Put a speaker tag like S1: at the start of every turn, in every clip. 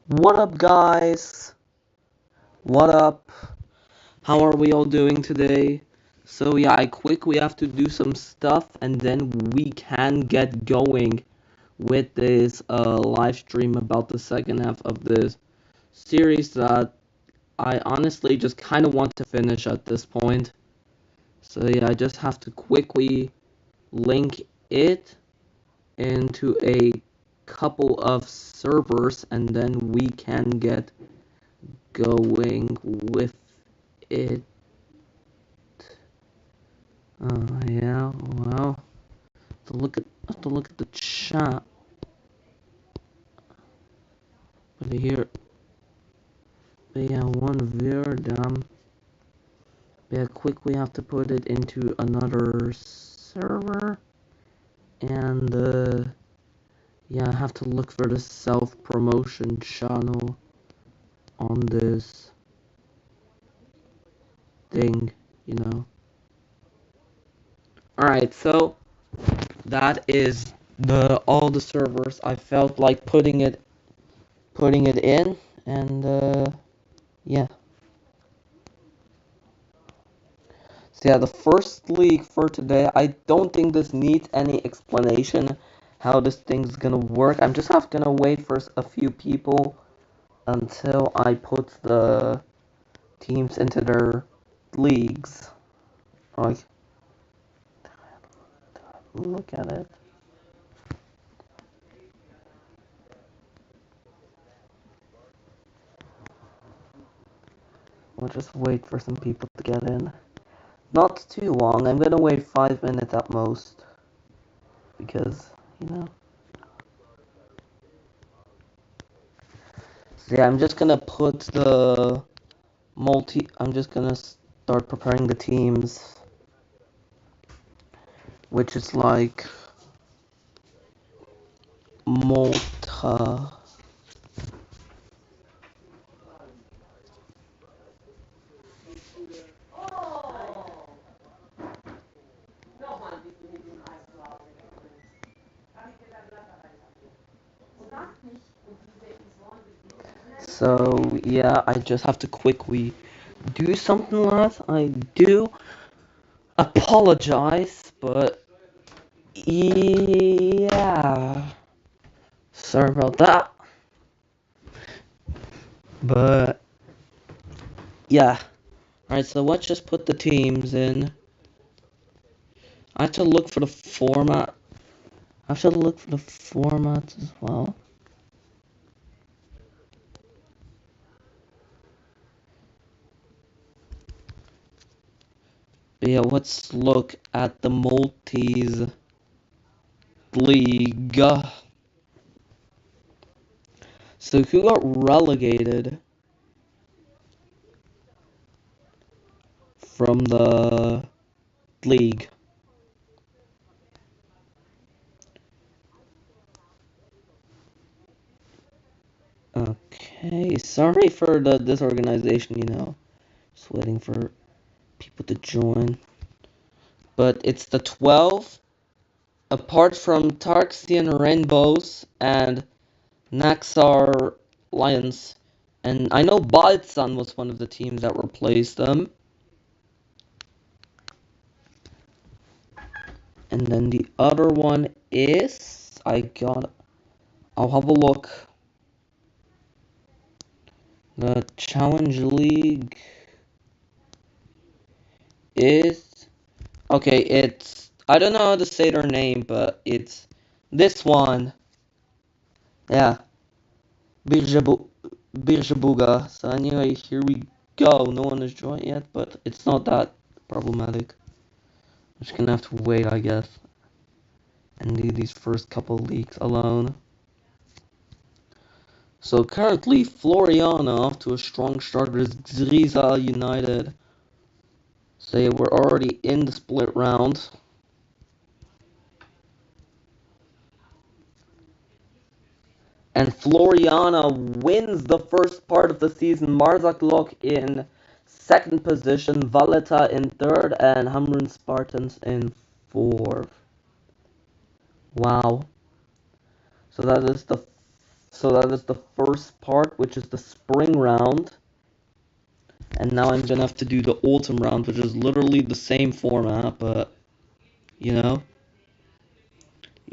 S1: What up, guys? What up? How are we all doing today? So yeah, we have to do some stuff and then we can get going with this live stream about the second half of this series that I honestly just kind of want to finish at this point. So yeah, I just have to quickly link it into a couple of servers and then we can get going with it. Yeah, well, have to look at the chat. But here, but yeah, one very dumb. Yeah, quick, we have to put it into another server, and yeah, I have to look for the self-promotion channel on this thing, you know. All right, so that is the all the servers. I felt like putting it in, and yeah. So yeah, the first league for today, I don't think this needs any explanation how this thing's gonna work. I'm just have gonna wait for a few people until I put the teams into their leagues. Like, look at it. We'll just wait for some people to get in. Not too long. I'm gonna wait 5 minutes at most. Because, you know. So yeah, I'm just gonna put the I'm just gonna start preparing the teams, which is like Malta. So yeah, I just have to quickly do something, lads. I do apologize, but yeah, sorry about that. But yeah, all right. So let's just put the teams in. I have to look for the format. I have to look for the formats as well. But yeah, let's look at the Maltese League. So who got relegated from the league? Okay, sorry for the disorganization, you know. Just waiting for people to join. But it's the 12, apart from Tarxian Rainbows and Naxar Lions. And I know Balzan was one of the teams that replaced them. And then the other one is I'll have a look. The Challenge League is okay, I don't know how to say their name, but it's this one. Yeah. Birjabu Birjabuga. So anyway, here we go. No one has joined yet, but it's not that problematic. I'm just gonna have to wait, I guess, and do these first couple leagues alone. So currently, Floriana off to a strong start with Zriza United. So we're already in the split round. And Floriana wins the first part of the season. Marzaklok in second position, Valletta in third, and Hamrun Spartans in fourth. Wow. So that is the So that is the first part, which is the spring round. And now I'm gonna have to do the autumn round, which is literally the same format, but you know,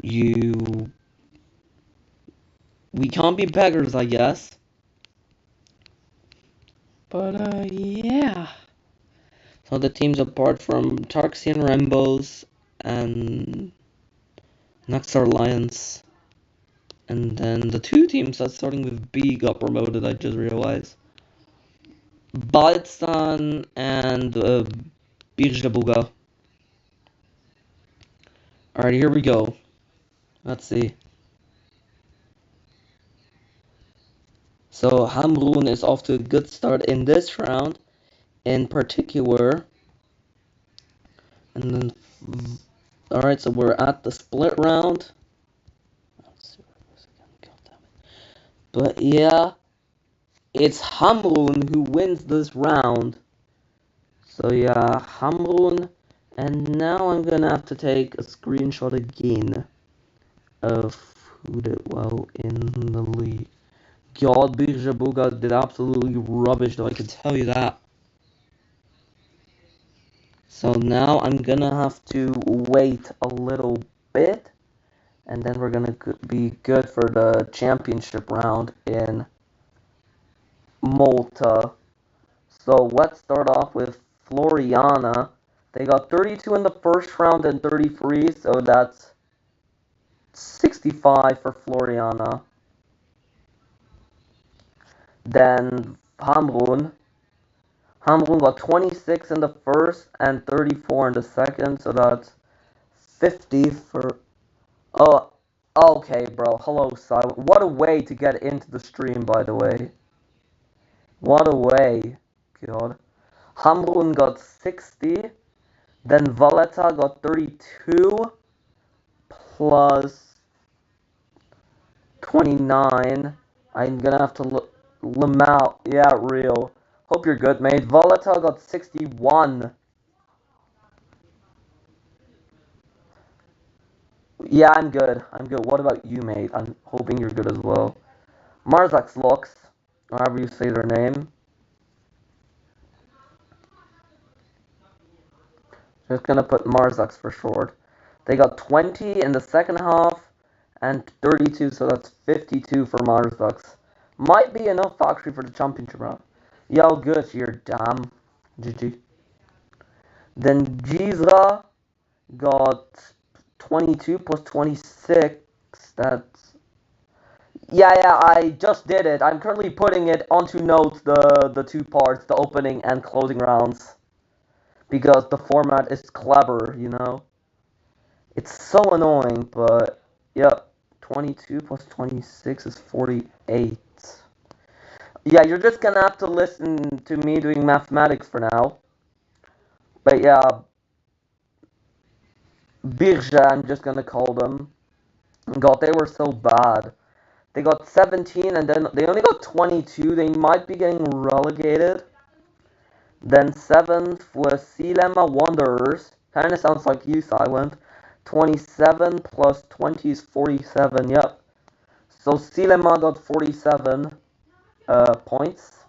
S1: you we can't be beggars, I guess. But yeah. So the teams apart from Tarxian Rainbows and Naxar Lions. And then the two teams that's starting with B got promoted, I just realized. Baldsan and Birjabuga. Alright, here we go. Let's see. So Hamrun is off to a good start in this round, in particular. And then, alright, so we're at the split round. But yeah, it's Hamrun who wins this round. So yeah, Hamrun. And now I'm gonna have to take a screenshot again of who did well in the league. God, Birjabuga did absolutely rubbish, though, I can tell you that. So now I'm gonna have to wait a little bit, and then we're gonna be good for the championship round in Malta. So let's start off with Floriana. They got 32 in the first round and 33, so that's 65 for Floriana. Then Hamrun. Hamrun got 26 in the first and 34 in the second, so that's 50 for... Oh, okay, bro. Hello, Silent. What a way to get into the stream, by the way. What a way. God. Hamrun got 60. Then Valletta got 32 plus 29. I'm gonna have to look Lamau. Yeah, real. Hope you're good, mate. Valletta got 61. Yeah, I'm good. I'm good. What about you, mate? I'm hoping you're good as well. Marzak's looks, however you say their name. Just gonna put Marzak's for short. They got 20 in the second half and 32, so that's 52 for Marzak's. Might be enough actually for the championship round. Yo, good, you're damn. GG. Then Gizra got 22 plus 26. That's yeah, I just did it. I'm currently putting it onto notes, the two parts, the opening and closing rounds. Because the format is clever, you know? It's so annoying, but yep. 22 plus 26 is 48. Yeah, you're just gonna have to listen to me doing mathematics for now. But yeah, Birja, I'm just gonna call them. God, they were so bad. They got 17 and then they only got 22. They might be getting relegated. Then 7th was Silema Wanderers. Kinda sounds like you, Silent. 27 plus 20 is 47, yep. So Silema got 47 points.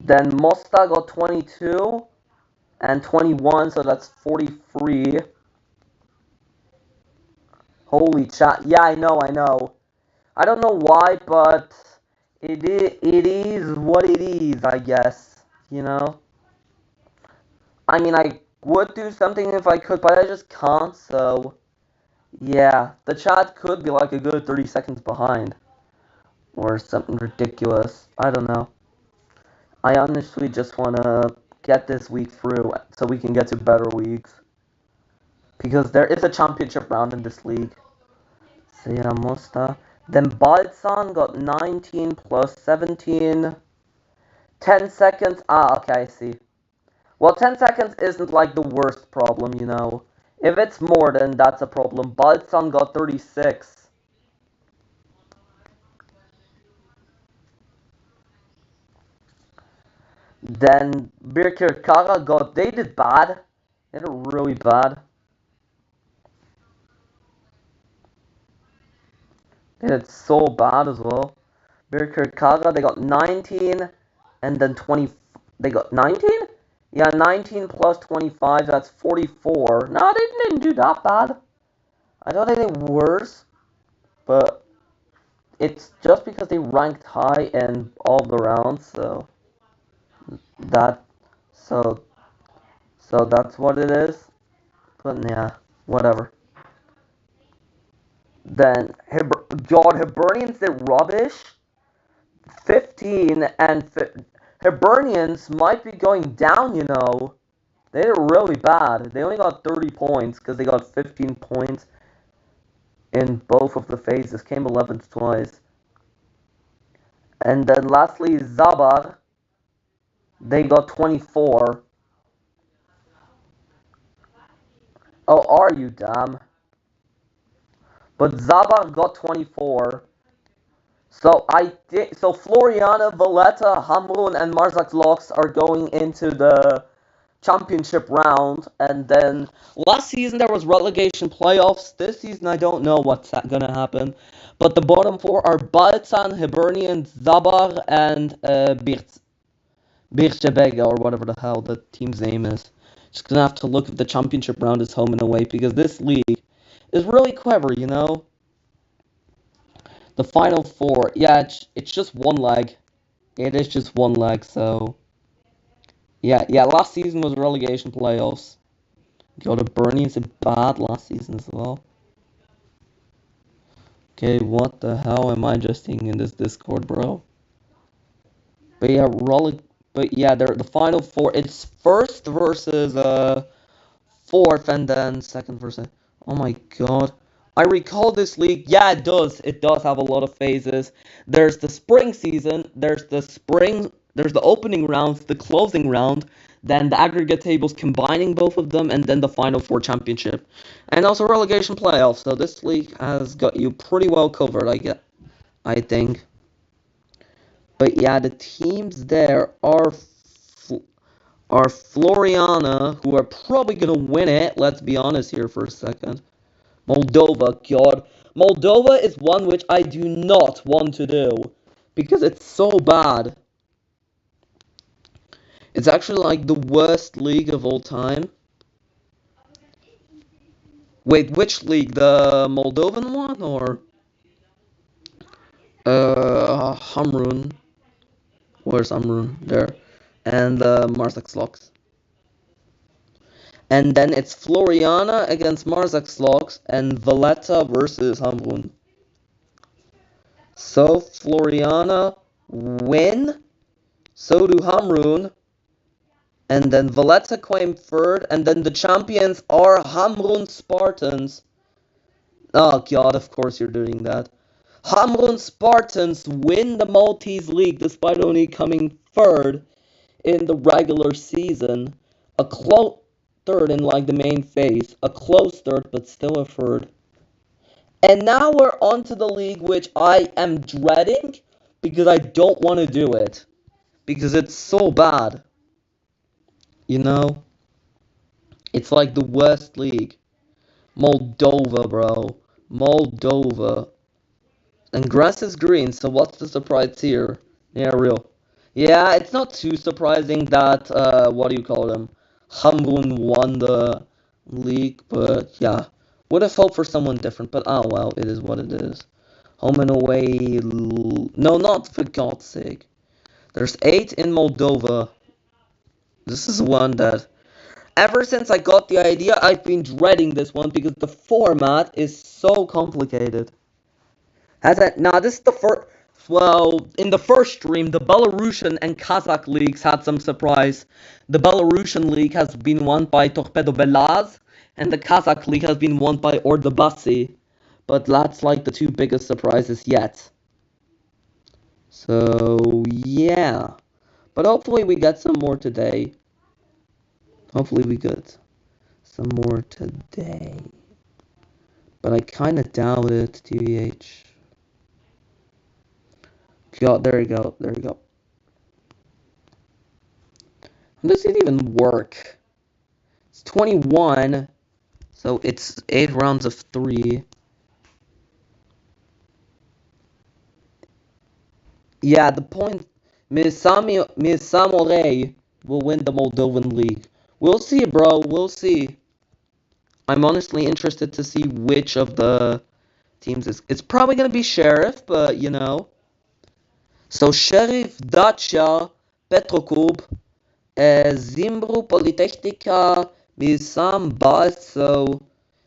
S1: Then Mosta got 22 and 21, so that's 43. Holy chat. Yeah, I know. I don't know why, but it is what it is, I guess. You know? I mean, I would do something if I could, but I just can't, so... Yeah, the chat could be like a good 30 seconds behind. Or something ridiculous. I don't know. I honestly just want to get this week through so we can get to better weeks. Because there is a championship round in this league. Sierra Mosta. Then Balsan got 19 plus 17. 10 seconds. Ah, okay, I see. Well, 10 seconds isn't like the worst problem, you know. If it's more, then that's a problem. Balsan got 36. Then Birkir Kara got... They did bad. They did really bad. And it's so bad as well. Birkirkara, they got 19, and then 20. They got 19? Yeah, 19 plus 25, that's 44. No, they didn't do that bad. I thought they did worse, but it's just because they ranked high in all the rounds, that so so that's what it is. But yeah, whatever. Then God, Hibernians did rubbish. 15 and Hibernians might be going down. They did really bad. They only got 30 points because they got 15 points in both of the phases. Came 11th twice. And then lastly, Zabar, they got 24. Oh, are you damn? But Zabar got 24. So Floriana, Valletta, Hamrun, and Marzak Loks are going into the championship round, and then last season there was relegation playoffs. This season I don't know what's gonna happen, but the bottom four are Balzan, Hibernian, Zabar, and Birchebega, or whatever the hell the team's name is. Just gonna have to look if the championship round is home and away, because this league is really clever. The final four, yeah, it's just one leg. It is just one leg, so yeah. Last season was relegation playoffs. God, Hibernians did bad last season as well. Okay, what the hell am I just seeing in this Discord, bro? But yeah, they're the final four. It's first versus fourth, and then second versus. Oh my god. I recall this league. Yeah, it does. It does have a lot of phases. There's the spring season, there's the opening round, the closing round, then the aggregate tables combining both of them, and then the final four championship. And also relegation playoffs. So this league has got you pretty well covered, I think. But yeah, the teams there are Floriana, who are probably gonna win it. Let's be honest here for a second. Moldova, God. Moldova is one which I do not want to do because it's so bad. It's actually like the worst league of all time. Wait, which league? The Moldovan one or Hamrun? Where's Hamrun? There. And Marzak Slox. And then it's Floriana against Marzak Slox and Valletta versus Hamrun. So Floriana win, so do Hamrun, and then Valletta claim third, and then the champions are Hamrun Spartans. Oh god, of course you're doing that. Hamrun Spartans win the Maltese League despite only coming third in the regular season. A close third in like the main phase. A close third, but still a third. And now we're on to the league which I am dreading because I don't want to do it. Because it's so bad. You know? It's like the worst league. Moldova, bro. Moldova. And grass is green, so what's the surprise here? Yeah, real. Yeah, it's not too surprising that, what do you call them? Hamrun won the league, but yeah. Would have hoped for someone different, but oh well, it is what it is. Home and away. No, not for God's sake. There's 8 in Moldova. This is one that, ever since I got the idea, I've been dreading this one because the format is so complicated. Now this is the first. Well, in the first stream, the Belarusian and Kazakh leagues had some surprise. The Belarusian league has been won by Torpedo Belaz, and the Kazakh league has been won by Ordubasi. But that's like the two biggest surprises yet. So, yeah. But hopefully we get some more today. Hopefully we get some more today. But I kind of doubt it, TVH. God, there you go. There you go. How does it even work? It's 21. So it's 8 rounds of 3. Yeah, the point. Miss Samore will win the Moldovan League. We'll see, bro. We'll see. I'm honestly interested to see which of the teams is. It's probably gonna be Sheriff, but you know. So Sheriff, Dacia, Petrokub, Zimbru, Politechnica, Misam, so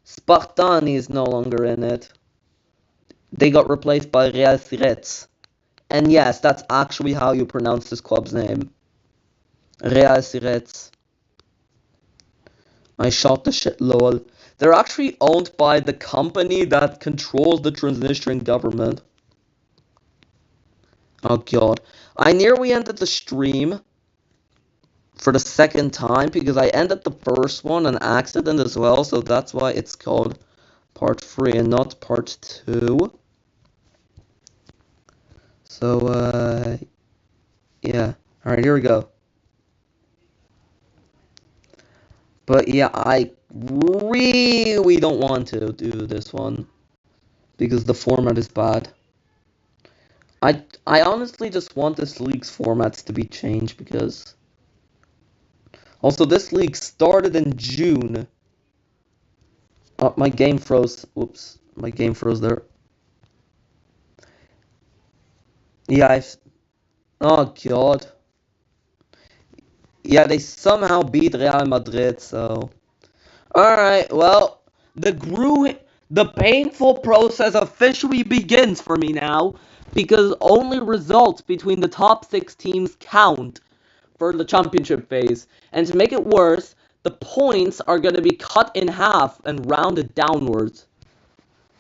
S1: Spartan is no longer in it. They got replaced by Real Sirets. And yes, that's actually how you pronounce this club's name. Real Sirets. I shot the shit, lol. They're actually owned by the company that controls the Transnistrian government. Oh god. I nearly ended the stream for the second time because I ended the first one an accident as well, so that's why it's called part 3 and not part 2. So, yeah. Alright, here we go. But yeah, I really don't want to do this one because the format is bad. I honestly just want this league's formats to be changed because also this league started in June. Oh, my game froze. Whoops, my game froze there. Yeah, oh god. Yeah, they somehow beat Real Madrid, so alright, well, the painful process officially begins for me now, because only results between the top 6 teams count for the championship phase. And to make it worse, the points are going to be cut in half and rounded downwards.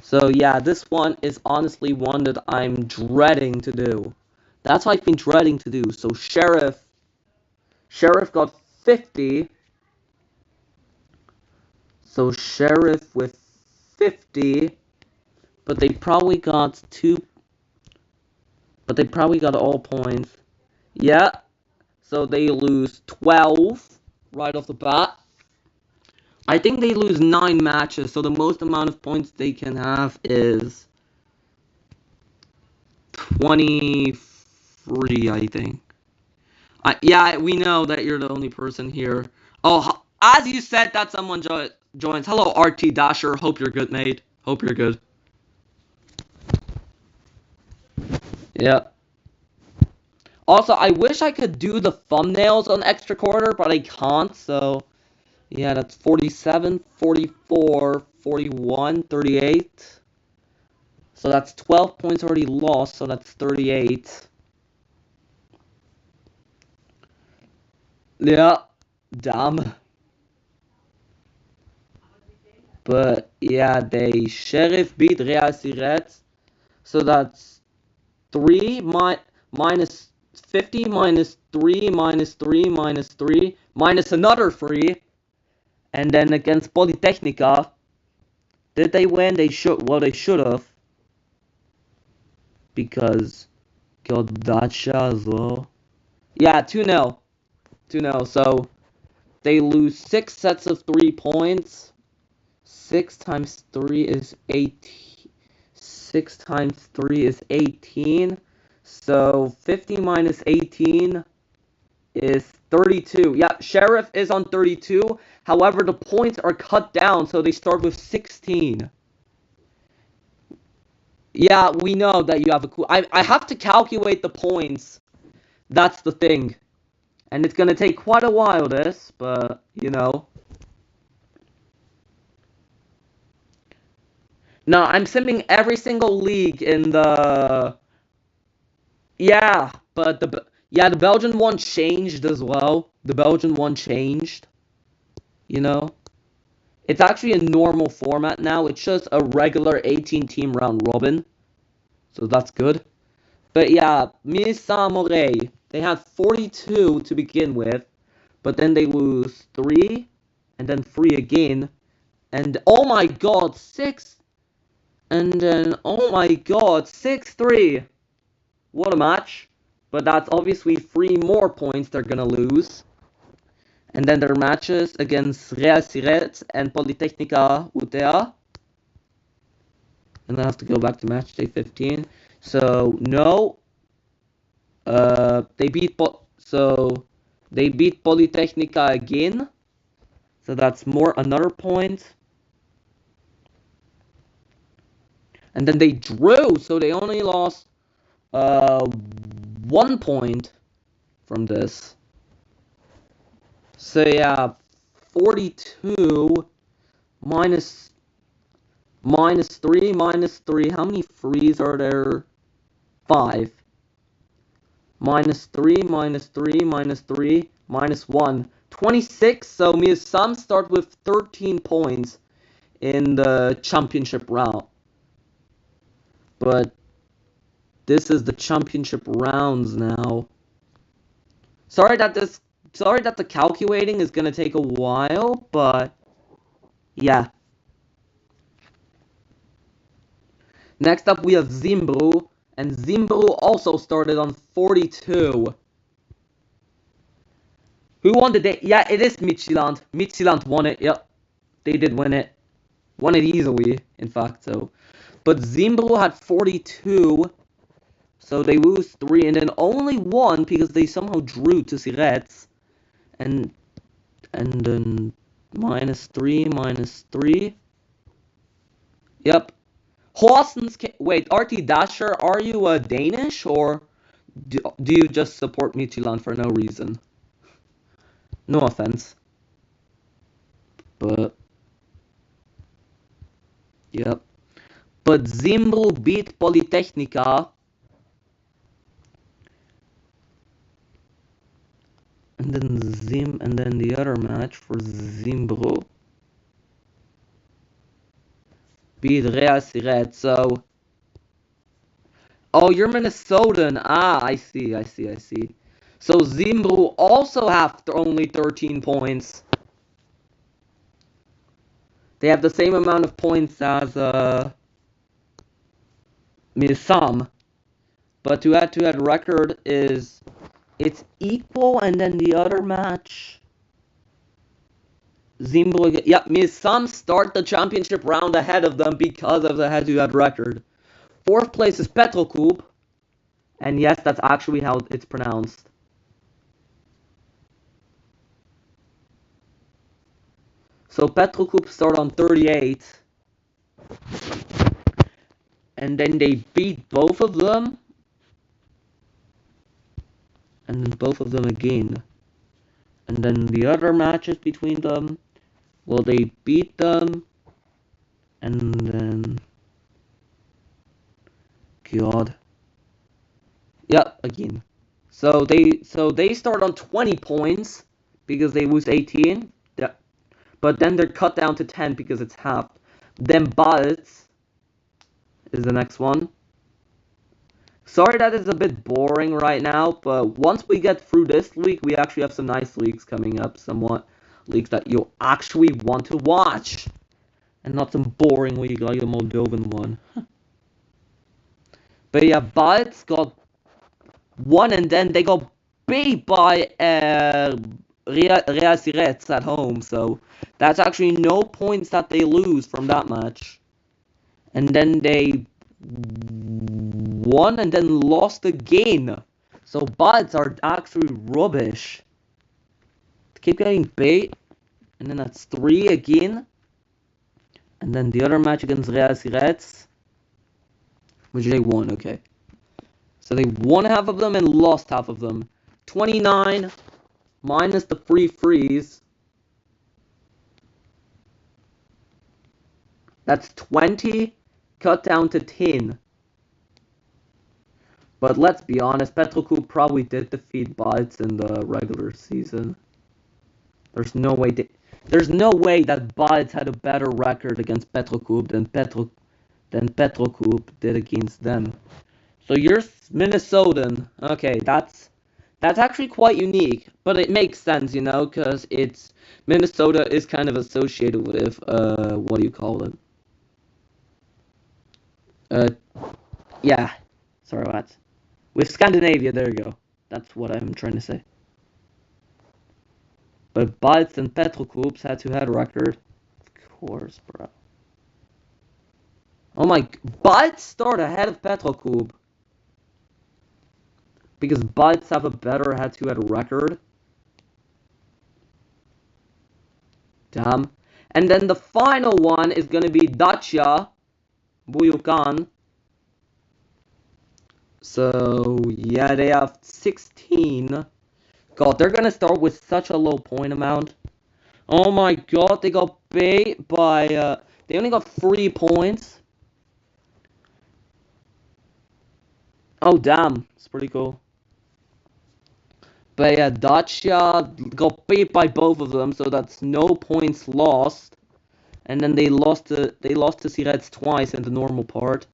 S1: So yeah, this one is honestly one that I'm dreading to do. That's what I've been dreading to do. So Sheriff got 50. So Sheriff with 50, but they probably got all points. Yeah, so they lose 12 right off the bat. I think they lose 9 matches, so the most amount of points they can have is 23, I think. Yeah, we know that you're the only person here. Oh, as you said that someone joins. Hello, RT Dasher. Hope you're good, mate. Hope you're good. Yeah. Also, I wish I could do the thumbnails on Extra Quarter, but I can't, so yeah, that's 47, 44, 41, 38. So that's 12 points already lost, so that's 38. Yeah, damn. But yeah, they Sheriff beat Real Sirets, so that's 3 minus 50 minus 3 minus 3 minus 3 minus another 3. And then against Politechnica, did they win? They should. Well, they should have. Because Dacia as well. Yeah, 2-0. 2-0. So they lose 6 sets of 3 points. 6 times 3 is 18. 6 times 3 is 18. So 50 minus 18 is 32. Yeah, Sheriff is on 32. However, the points are cut down, so they start with 16. Yeah, we know that you have a cool. I have to calculate the points. That's the thing. And it's gonna take quite a while, this, but, you know. No, I'm simming every single league in the... Yeah, but the Belgian one changed as well. The Belgian one changed, you know. It's actually a normal format now. It's just a regular 18-team round robin. So that's good. But yeah, Misa Moret, they had 42 to begin with, but then they lose 3, and then 3 again, and oh my god, 6, and then oh my god, 6-3. What a match. But that's obviously 3 more points they're gonna lose. And then their matches against Real Siret and Politecnica UTA. And I have to go back to match day 15. So, no. They beat Politechnica again. So that's another point. And then they drew, so they only lost 1 point from this. So yeah, 42 minus 3, minus 3. How many frees are there? 5. Minus 3, minus 3, minus 3, minus 1. 26. So Sam start with 13 points in the championship round. But this is the championship rounds now. Sorry that the calculating is gonna take a while, but yeah. Next up we have Zimbru, and Zimbru also started on 42. Who won the day? Yeah, it is Midtjylland. Midtjylland won it. Yep, they did win it. Won it easily, in fact. So, but Zimbru had 42, so they lose 3, and then only 1 because they somehow drew to Sirets, and then minus 3, minus 3. Yep. Horsens. Wait, RT Dasher, are you a Danish or do you just support Midtjylland for no reason? No offense. But, yep. But Zimbru beat Politechnica. And then the other match for Zimbru beat Real Siret. So, oh, you're Minnesotan. Ah, I see. So Zimbru also have only 13 points. They have the same amount of points as Misam, but to-head record is it's equal, and then the other match, Zimbru. Yeah, Misam start the championship round ahead of them because of the head-to-head record. 4th place is Petrokub, and yes, that's actually how it's pronounced. So Petrokub start on 38. And then they beat both of them. And then both of them again. And then the other matches between them, well, they beat them. And then, God. Yep, again. So they start on 20 points because they lose 18. Yeah. But then they're cut down to 10 because it's half. Then Balz is the next one. Sorry that is a bit boring right now, but once we get through this league, we actually have some nice leagues coming up. Somewhat leagues that you'll actually want to watch. And not some boring league like the Moldovan one. But yeah, Balz got 1, and then they got beat by Real Sirets at home. So that's actually no points that they lose from that match. And then they won and then lost again. So Balz are actually rubbish. Keep getting bait. And then that's 3 again. And then the other match against Real Sirets, which they won, okay. So they won half of them and lost half of them. 29 minus the free freeze. That's 20 cut down to 10. But let's be honest, Petrokub probably did defeat Balz in the regular season. There's no way that Balz had a better record against Petrokub than Petrokub did against them. So you're Minnesotan. Okay, that's actually quite unique, but it makes sense, you know, because Minnesota is kind of associated with what do you call it? Yeah, sorry, what? With Scandinavia, there you go. That's what I'm trying to say. But Balz and Petrokub's head-to-head record, of course, bro. Oh my, Balz start ahead of Petrokub. because Buds have a better head-to-head record. Damn. And then the final one is gonna be Dacia Buyukan. So yeah, they have 16. God, they're gonna start with such a low point amount. Oh my god, they got beat by they only got 3 points. Oh damn, it's pretty cool. But yeah, Dacia got beat by both of them, so that's no points lost. And then they lost to Sirets twice in the normal part.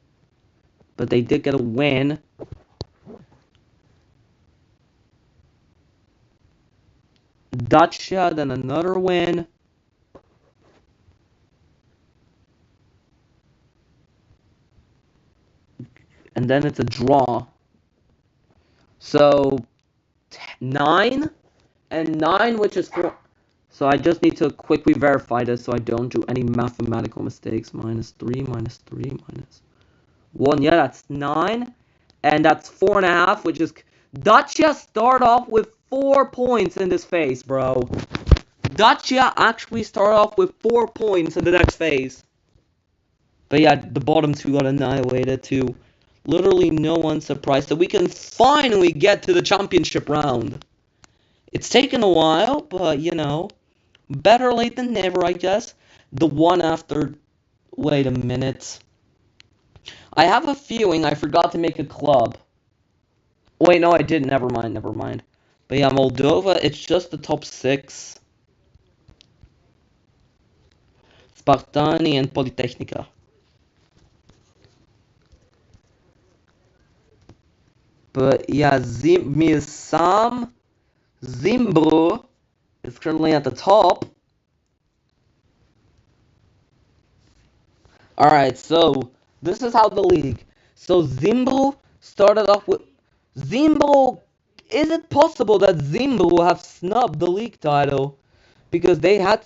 S1: But they did get a win. Dacia, then another win. And then it's a draw. So 9 and 9, which is 4. So I just need to quickly verify this so I don't do any mathematical mistakes. -3, -3, -1. Yeah, that's 9. And that's 4.5, which is... Dacia start off with 4 points in this phase, bro. Dacia actually start off with 4 points in the next phase. But yeah, the bottom two got annihilated to literally no one's surprised that we can finally get to the championship round. It's taken a while, but you know, better late than never, I guess. The one after... Wait a minute. I have a feeling I forgot to make a club. Wait, no, I didn't. Never mind. But yeah, Moldova, it's just the top 6. Spartani and Politechnica. But yeah, Zimbro is currently at the top. Alright, so this is how the league. So Zimbro started off with... Zimbro... Is it possible that Zimbro have snubbed the league title? Because they had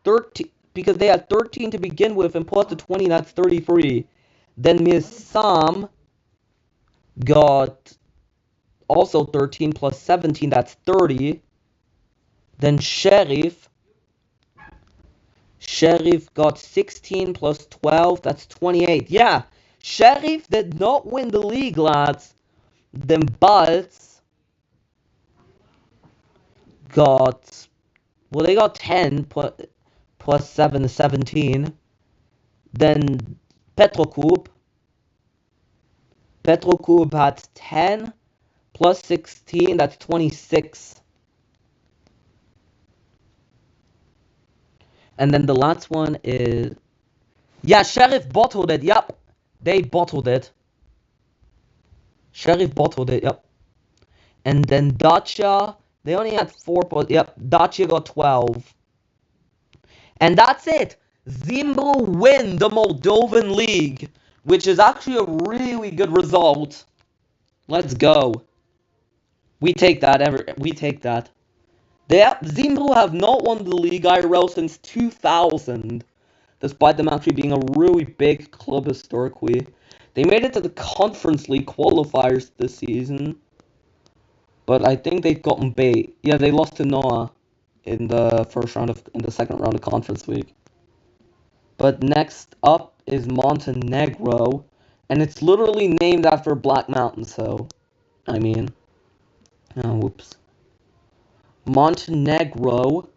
S1: 13... Because they had 13 to begin with, and plus the 20, that's 33. Then Misam got also 13 plus 17, that's 30. Then Sheriff got 16 plus 12, that's 28. Yeah, Sheriff did not win the league, lads. Then Buds got... Well, they got 10 plus 7 is 17. Then Petrokub had 10 plus 16, that's 26. And then the last one is... Yeah, Sheriff bottled it, yep. They bottled it. Sheriff bottled it, yep. And then Dacia, they only had 4, but yep, Dacia got 12. And that's it. Zimbro win the Moldovan League, which is actually a really good result. Let's go. We take that. We take that. Zimbro have not won the league IRL since 2000, despite them actually being a really big club historically. They made it to the Conference League qualifiers this season, but I think they've gotten bait. Yeah, they lost to Noah in the second round of Conference League. But next up is Montenegro, and it's literally named after Black Mountain, so, I mean, oh, whoops. Montenegro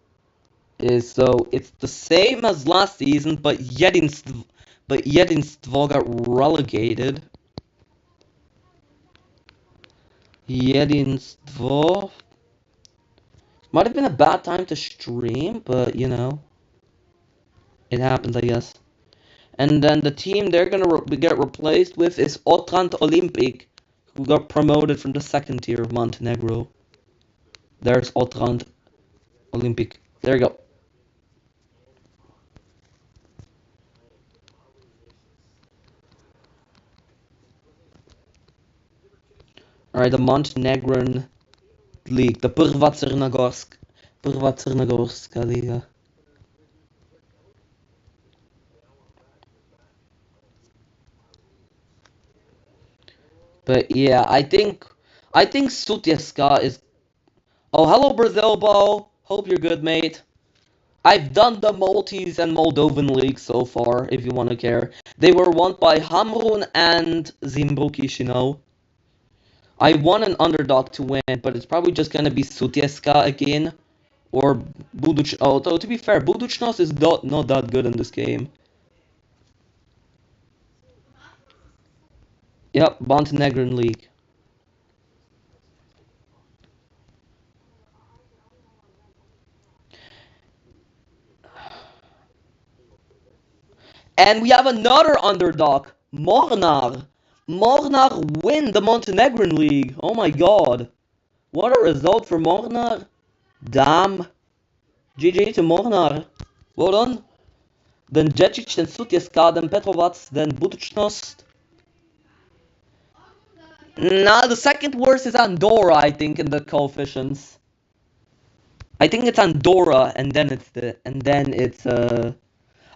S1: is, so, it's the same as last season, but Jedinstvo got relegated. Jedinstvo. Might have been a bad time to stream, but, you know, it happens, I guess. And then the team they're gonna get replaced with is Otrant Olympic, who got promoted from the second tier of Montenegro. There's Otrant Olympic. There you go. Alright, the Montenegrin League, the Prva Crnogorska Liga. But yeah, I think I think Sutjeska is... Oh, hello Brazil Ball. Hope you're good, mate. I've done the Maltese and Moldovan league so far, if you want to care. They were won by Hamrun and Zimbru. I want an underdog to win, but it's probably just gonna be Sutjeska again. Or Buduc. Although, to be fair, Budućnost is not that good in this game. Yep, Montenegrin league. And we have another underdog, Mornar. Mornar win the Montenegrin league. Oh my god. What a result for Mornar. Damn. GG to Mornar. Well done. Then Jecic, then Sutjeska, then Petrovac, then Budućnost. Nah, the second worst is Andorra, I think, in the coefficients. I think it's Andorra, and then it's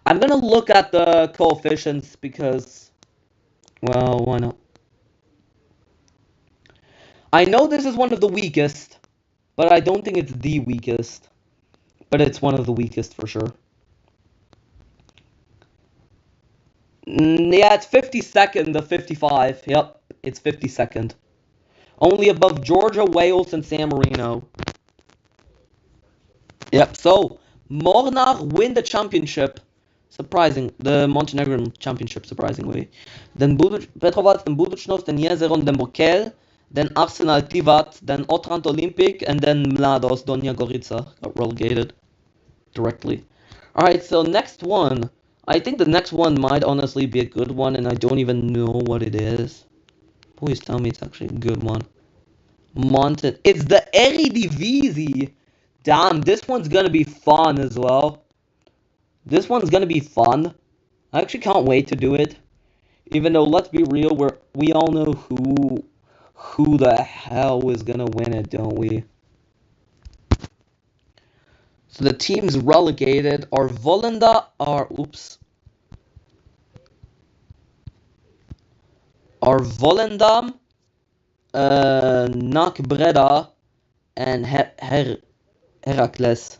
S1: I'm gonna look at the coefficients because, well, why not? I know this is one of the weakest, but I don't think it's the weakest. But it's one of the weakest for sure. Yeah, it's 52nd of 55. Yep, it's 52nd. Only above Georgia, Wales, and San Marino. Yep, so Mornar win the championship. Surprising. The Montenegrin championship, surprisingly. Then Petrovac, then Budućnost, then Jezeron, then Bokel, then Arsenal Tivat, then Otrant Olympic, and then Mladost Donja Gorica got relegated directly. Alright, so next one. I think the next one might honestly be a good one, and I don't even know what it is. Please tell me it's actually a good one. It's the Eredivisie. Damn, this one's gonna be fun as well. This one's gonna be fun. I actually can't wait to do it. Even though, let's be real, we all know who the hell is gonna win it, don't we? So the teams relegated are Volendam, NAC Breda, and Heracles.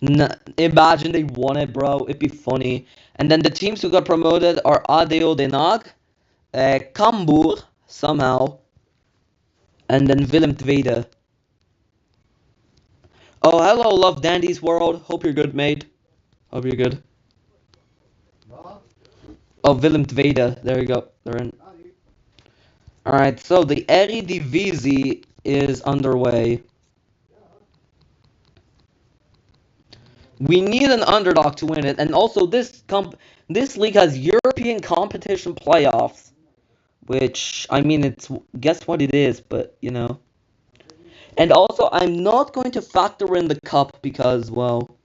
S1: Imagine they won it, bro. It'd be funny. And then the teams who got promoted are ADO Den Haag, Cambuur, somehow, and then Willem II. Oh, hello, Love Dandy's World. Hope you're good, mate. Hope you're good. Oh, Willem II. There you go. They're in. Alright, so the Eredivisie is underway. We need an underdog to win it, and also this league has European competition playoffs, which, I mean, it's, guess what it is, but, you know. And also, I'm not going to factor in the cup because, well,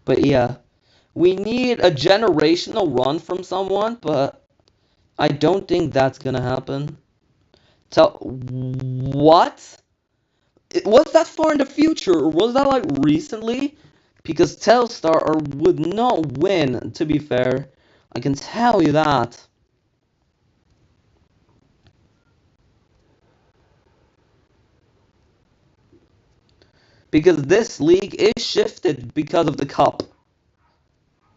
S1: but yeah, we need a generational run from someone, but I don't think that's gonna happen. So, what? Was that far in the future, or was that like recently? Because Telstar would not win, to be fair. I can tell you that. Because this league is shifted because of the cup.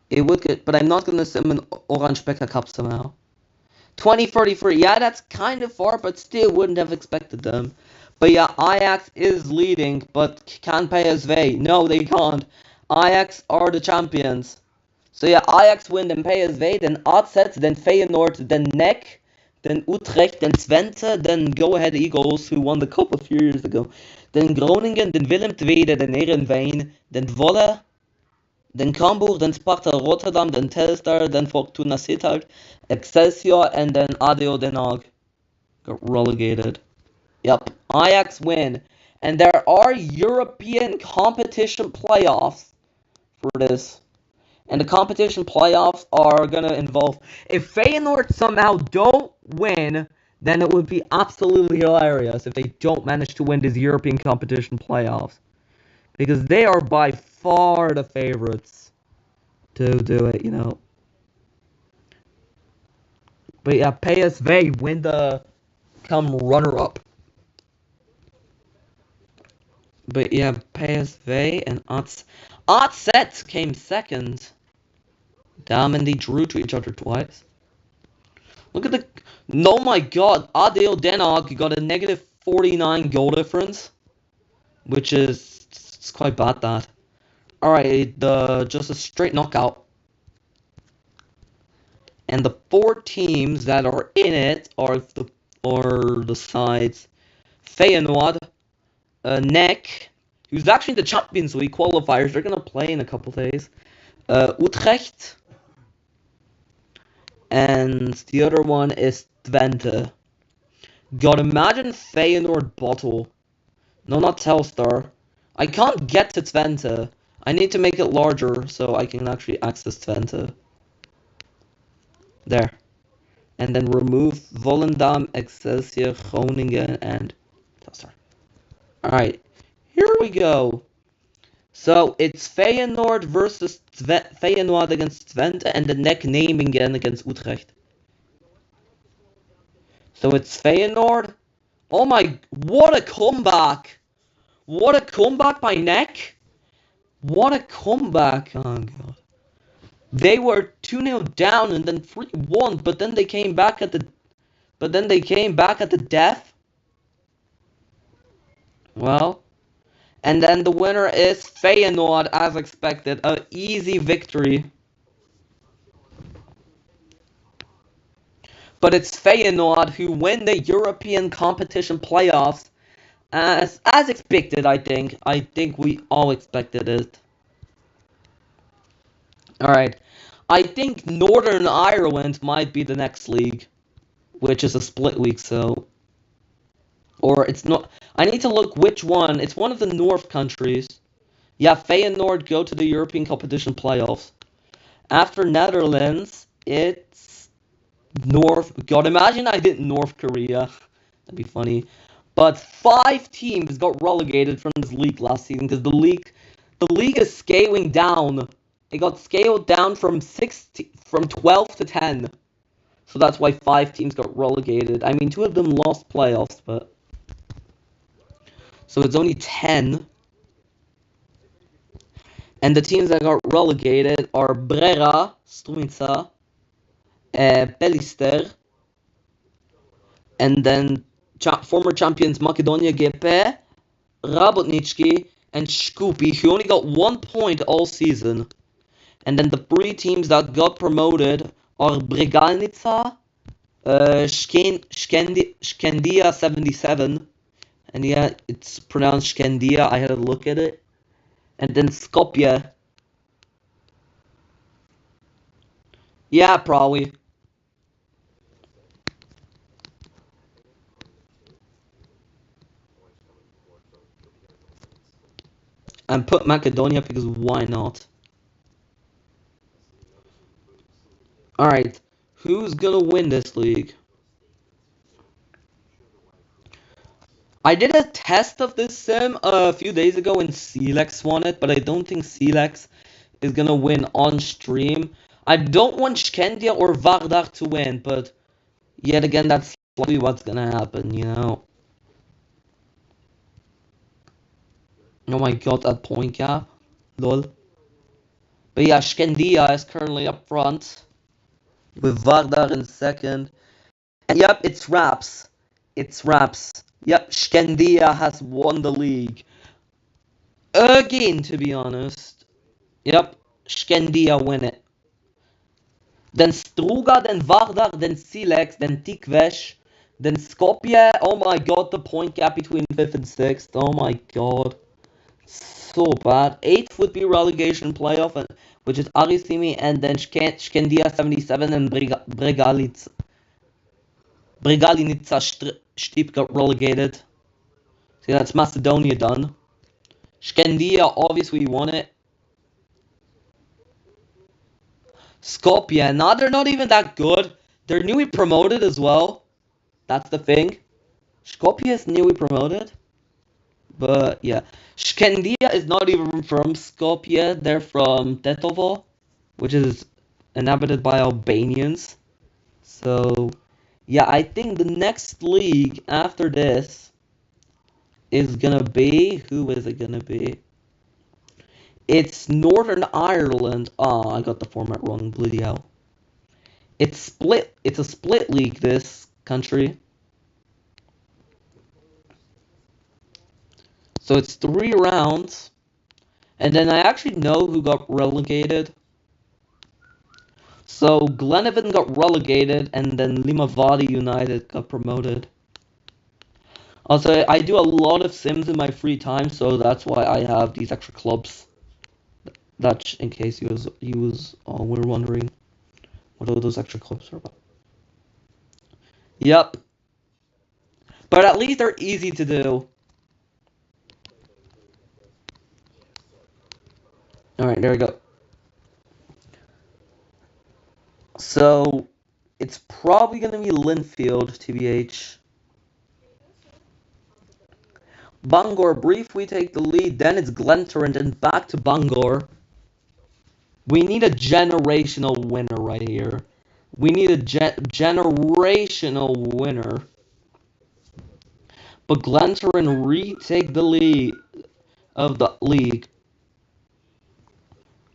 S1: It would get, but I'm not gonna summon Orange Becker Cup somehow. 2033, yeah, that's kind of far, but still wouldn't have expected them. But yeah, Ajax is leading, but can PSV? No, they can't. Ajax are the champions. So yeah, Ajax win, then PSV, then AZ, then Feyenoord, then NEC, then Utrecht, then Twente, then Go Ahead Eagles, who won the cup a few years ago. Then Groningen, then Willem II, then Heerenveen, then Zwolle, then Cambuur, then Sparta Rotterdam, then Telstar, then Fortuna Sittard, Excelsior, and then ADO Den Haag got relegated. Yep, Ajax win. And there are European competition playoffs for this. And the competition playoffs are going to involve... If Feyenoord somehow don't win, then it would be absolutely hilarious if they don't manage to win these European competition playoffs. Because they are by far the favorites to do it, you know. But yeah, PSV win the come runner-up. But yeah, PSV and AZ came second. Damn, and they drew to each other twice. Look at the... No, my god, Adel Denog got a negative 49 goal difference. Which is... It's quite bad, that. Alright, just a straight knockout. And the 4 teams that are in it are the sides Feyenoord, NEC, who's actually the Champions League qualifiers. They're gonna play in a couple days. Utrecht, and the other one is Twente. God, imagine Feyenoord bottle. No, not Telstar. I can't get to Twente. I need to make it larger so I can actually access Twente. There. And then remove Volendam, Excelsior, Groningen, and Telstar. Alright, here we go. So it's Feyenoord versus Feyenoord against Twente, and the neck name again against Utrecht. So it's Feyenoord. Oh my, what a comeback! What a comeback by NEC! What a comeback! Oh god. They were 2-0 down and then 3-1, but then they came back at the death. Well, and then the winner is Feyenoord, as expected. An easy victory. But it's Feyenoord who win the European competition playoffs, as expected, I think. I think we all expected it. Alright. I think Northern Ireland might be the next league, which is a split week, so... Or it's not... I need to look which one. It's one of the North countries. Yeah, Feyenoord go to the European competition playoffs. After Netherlands, it's North... God, imagine I did North Korea. That'd be funny. But 5 teams got relegated from this league last season because the league is scaling down. It got scaled down from 12 to 10. So that's why 5 teams got relegated. I mean, 2 of them lost playoffs, but... So it's only 10. And the teams that got relegated are Brera, Strumica, Pelister, and then former champions Macedonia GP, Rabotnički, and Škupi, who only got 1 point all season. And then the 3 teams that got promoted are Bregalnica, Skandia 77, and yeah, it's pronounced Skandia, I had to look at it. And then Skopje. Yeah, probably. And put Macedonia because why not? Alright, who's gonna win this league? I did a test of this sim a few days ago and Celex won it, but I don't think Celex is gonna win on stream. I don't want Skandia or Vardar to win, but yet again, that's likely what's gonna happen, you know? Oh my god, that point gap. Lol. But yeah, Skandia is currently up front, with Vardar in second. And yep, it's Raps. It's Raps. Yep, Skandia has won the league. Again, to be honest. Yep, Skandia win it. Then Struga, then Vardar, then Celex, then Tikvesh, then Skopje. Oh my god, the point gap between 5th and 6th. Oh my god. So bad. 8th would be relegation playoff, which is Arisimi, and then Skandia 77 and Bregalnica Stip got relegated. See, that's Macedonia done. Skandia obviously won it. Skopje, nah, they're not even that good. They're newly promoted as well. That's the thing. Skopje is newly promoted. But yeah, Skandia is not even from Skopje. They're from Tetovo, which is inhabited by Albanians. So, yeah, I think the next league after this is gonna be, who is it gonna be? It's Northern Ireland. Oh, I got the format wrong. Bloody hell. It's split. It's a split league, this country. So it's 3 rounds. And then I actually know who got relegated. So Glenavon got relegated, and then Limavady United got promoted. Also, I do a lot of Sims in my free time, so that's why I have these extra clubs. That's in case were wondering what all those extra clubs are about. Yep. But at least they're easy to do. Alright, there we go. So, it's probably going to be Linfield, TBH. Bangor briefly take the lead, then it's Glentoran, and then back to Bangor. We need a generational winner right here. We need a generational winner. But Glentoran retake the lead of the league.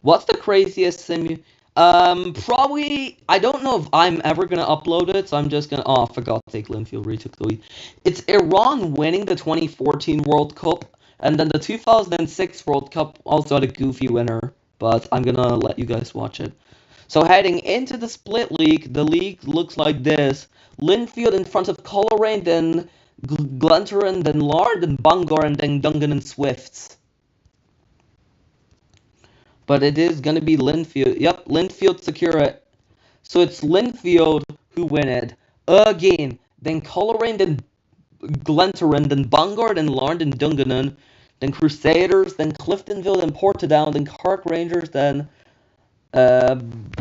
S1: What's the craziest sim? Probably. I don't know if I'm ever gonna upload it, so I'm just gonna. Oh, I forgot to take Linfield retook the lead. It's Iran winning the 2014 World Cup, and then the 2006 World Cup also had a goofy winner. But I'm gonna let you guys watch it. So heading into the split league, the league looks like this: Linfield in front of Coleraine, then Glentoran, then Lard, then Bangor, and then Dungan and Swifts. But it is going to be Linfield. Yep, Linfield secure it. So it's Linfield who win it. Again. Then Coleraine, then Glentoran, then Bangor, then Larne, then Dungannon, then Crusaders, then Cliftonville, then Portadown, then Cork Rangers, then Ballymena,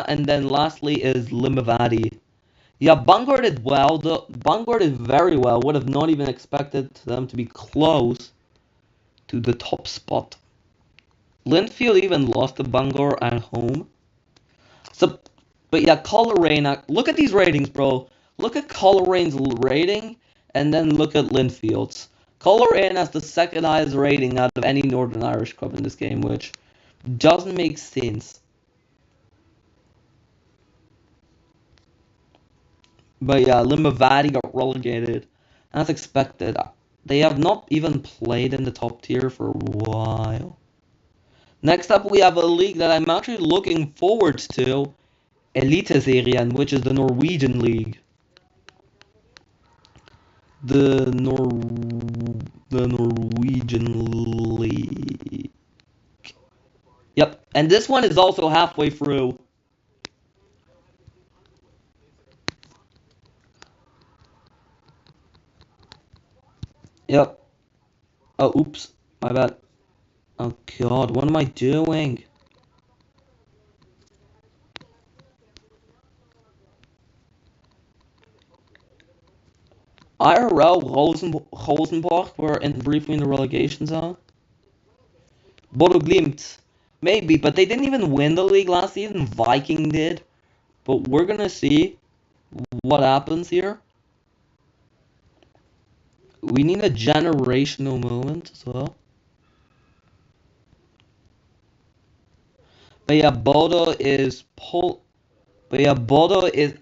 S1: and then lastly is Limavady. Yeah, Bangor did well. Bangor did very well. Would have not even expected them to be close to the top spot. Linfield even lost to Bangor at home. So, but yeah, Coleraine. Look at these ratings, bro. Look at Colerane's rating, and then look at Linfield's. Coleraine has the second highest rating out of any Northern Irish club in this game, which doesn't make sense. But yeah, Limavady got relegated, as expected. They have not even played in the top tier for a while. Next up, we have a league that I'm actually looking forward to, Eliteserien, which is the Norwegian league. The Norwegian league. Yep, and this one is also halfway through. Yep. Oh, oops. My bad. Oh god, what am I doing? IRL Rosenborg were briefly in the relegation zone. Bodo Glimt, maybe, but they didn't even win the league last season. Viking did. But we're gonna see what happens here. We need a generational moment as well. But yeah, Bodo is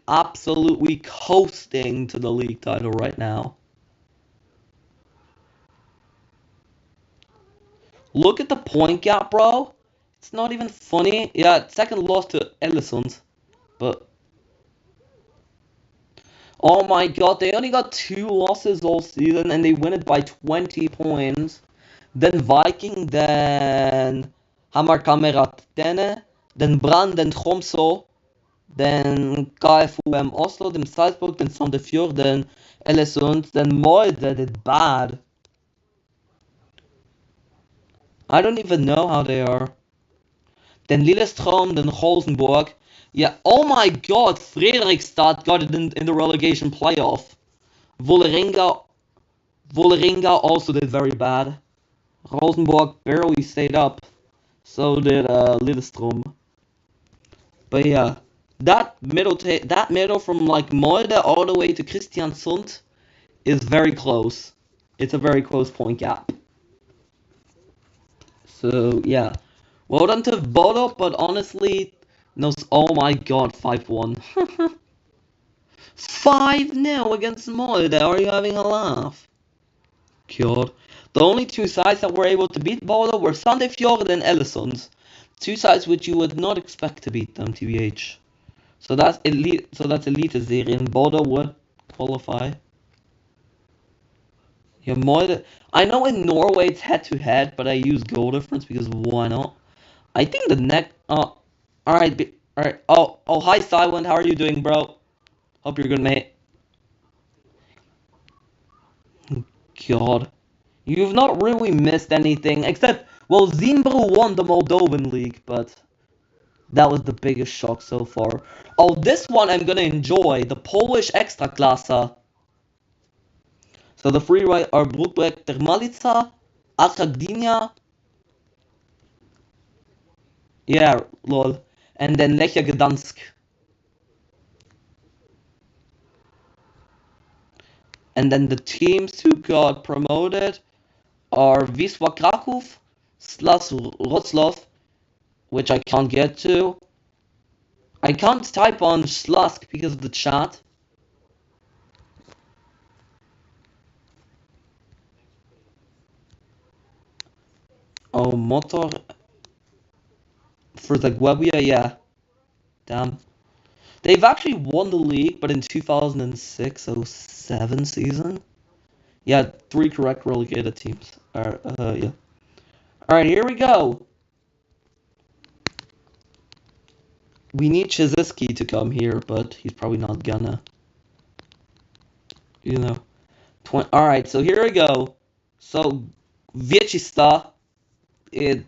S1: absolutely coasting to the league title right now. Look at the point gap, bro. It's not even funny. Yeah, second loss to Ellison, but oh my god, they only got 2 losses all season and they win it by 20 points. Then Viking, then Hamar then Brand, then Tromsø, then KFUM Oslo, then Salzburg, then Sandefjord, then Ellesund, then Molde did bad. I don't even know how they are. Then Lillestrøm, then Rosenborg. Yeah, oh my god, Fredrikstad got it in the relegation playoff. Vålerenga also did very bad. Rosenborg barely stayed up. So did Lillestrøm. But yeah, that middle from like Molde all the way to Kristiansund is very close. It's a very close point gap. So yeah, well done to Bodo, but honestly, no. Oh my God, 5-1, 5-0 against Molde. Are you having a laugh? God, the only two sides that were able to beat Bodo were Sandefjord and Ellesund. Two sides which you would not expect to beat them, TBH. So that's elite. So that's Eliteserie, and Bodo would qualify. Yeah, Molde. I know in Norway it's head to head, but I use goal difference because why not? I think the next. All right, all right. Oh, hi, Silent. How are you doing, bro? Hope you're good, mate. God, you've not really missed anything except, well, Zimbru won the Moldovan League, but that was the biggest shock so far. Oh, this one I'm gonna enjoy. The Polish Ekstraklasa. So the free right are Brukbek Termalica, Arkadynia, yeah, lol, and then Lechia Gdansk. And then the teams who got promoted are Wisła Kraków, Slas Wrocław, which I can't get to. I can't type on Slask because of the chat. Oh, Motor for Zagłębie, yeah. Damn. They've actually won the league, but in 2006-07 season. Yeah, 3 correct relegated teams. Yeah. Alright, here we go. We need Chiziski to come here, but he's probably not gonna. You know. Alright, so here we go. So, Viechista, it,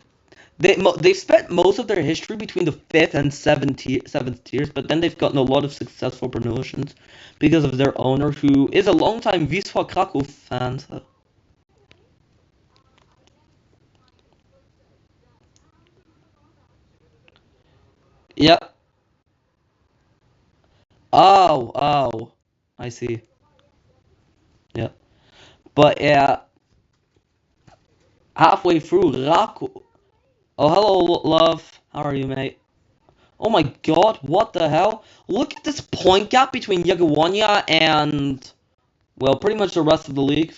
S1: they've spent most of their history between the 5th and 7th tiers, but then they've gotten a lot of successful promotions because of their owner, who is a longtime Wisła Kraków fan. So. Yeah. Oh. I see. Yeah. But yeah, halfway through, Raku. Oh, hello, love. How are you, mate? Oh my God, what the hell? Look at this point gap between Jagiellonia and, well, pretty much the rest of the league.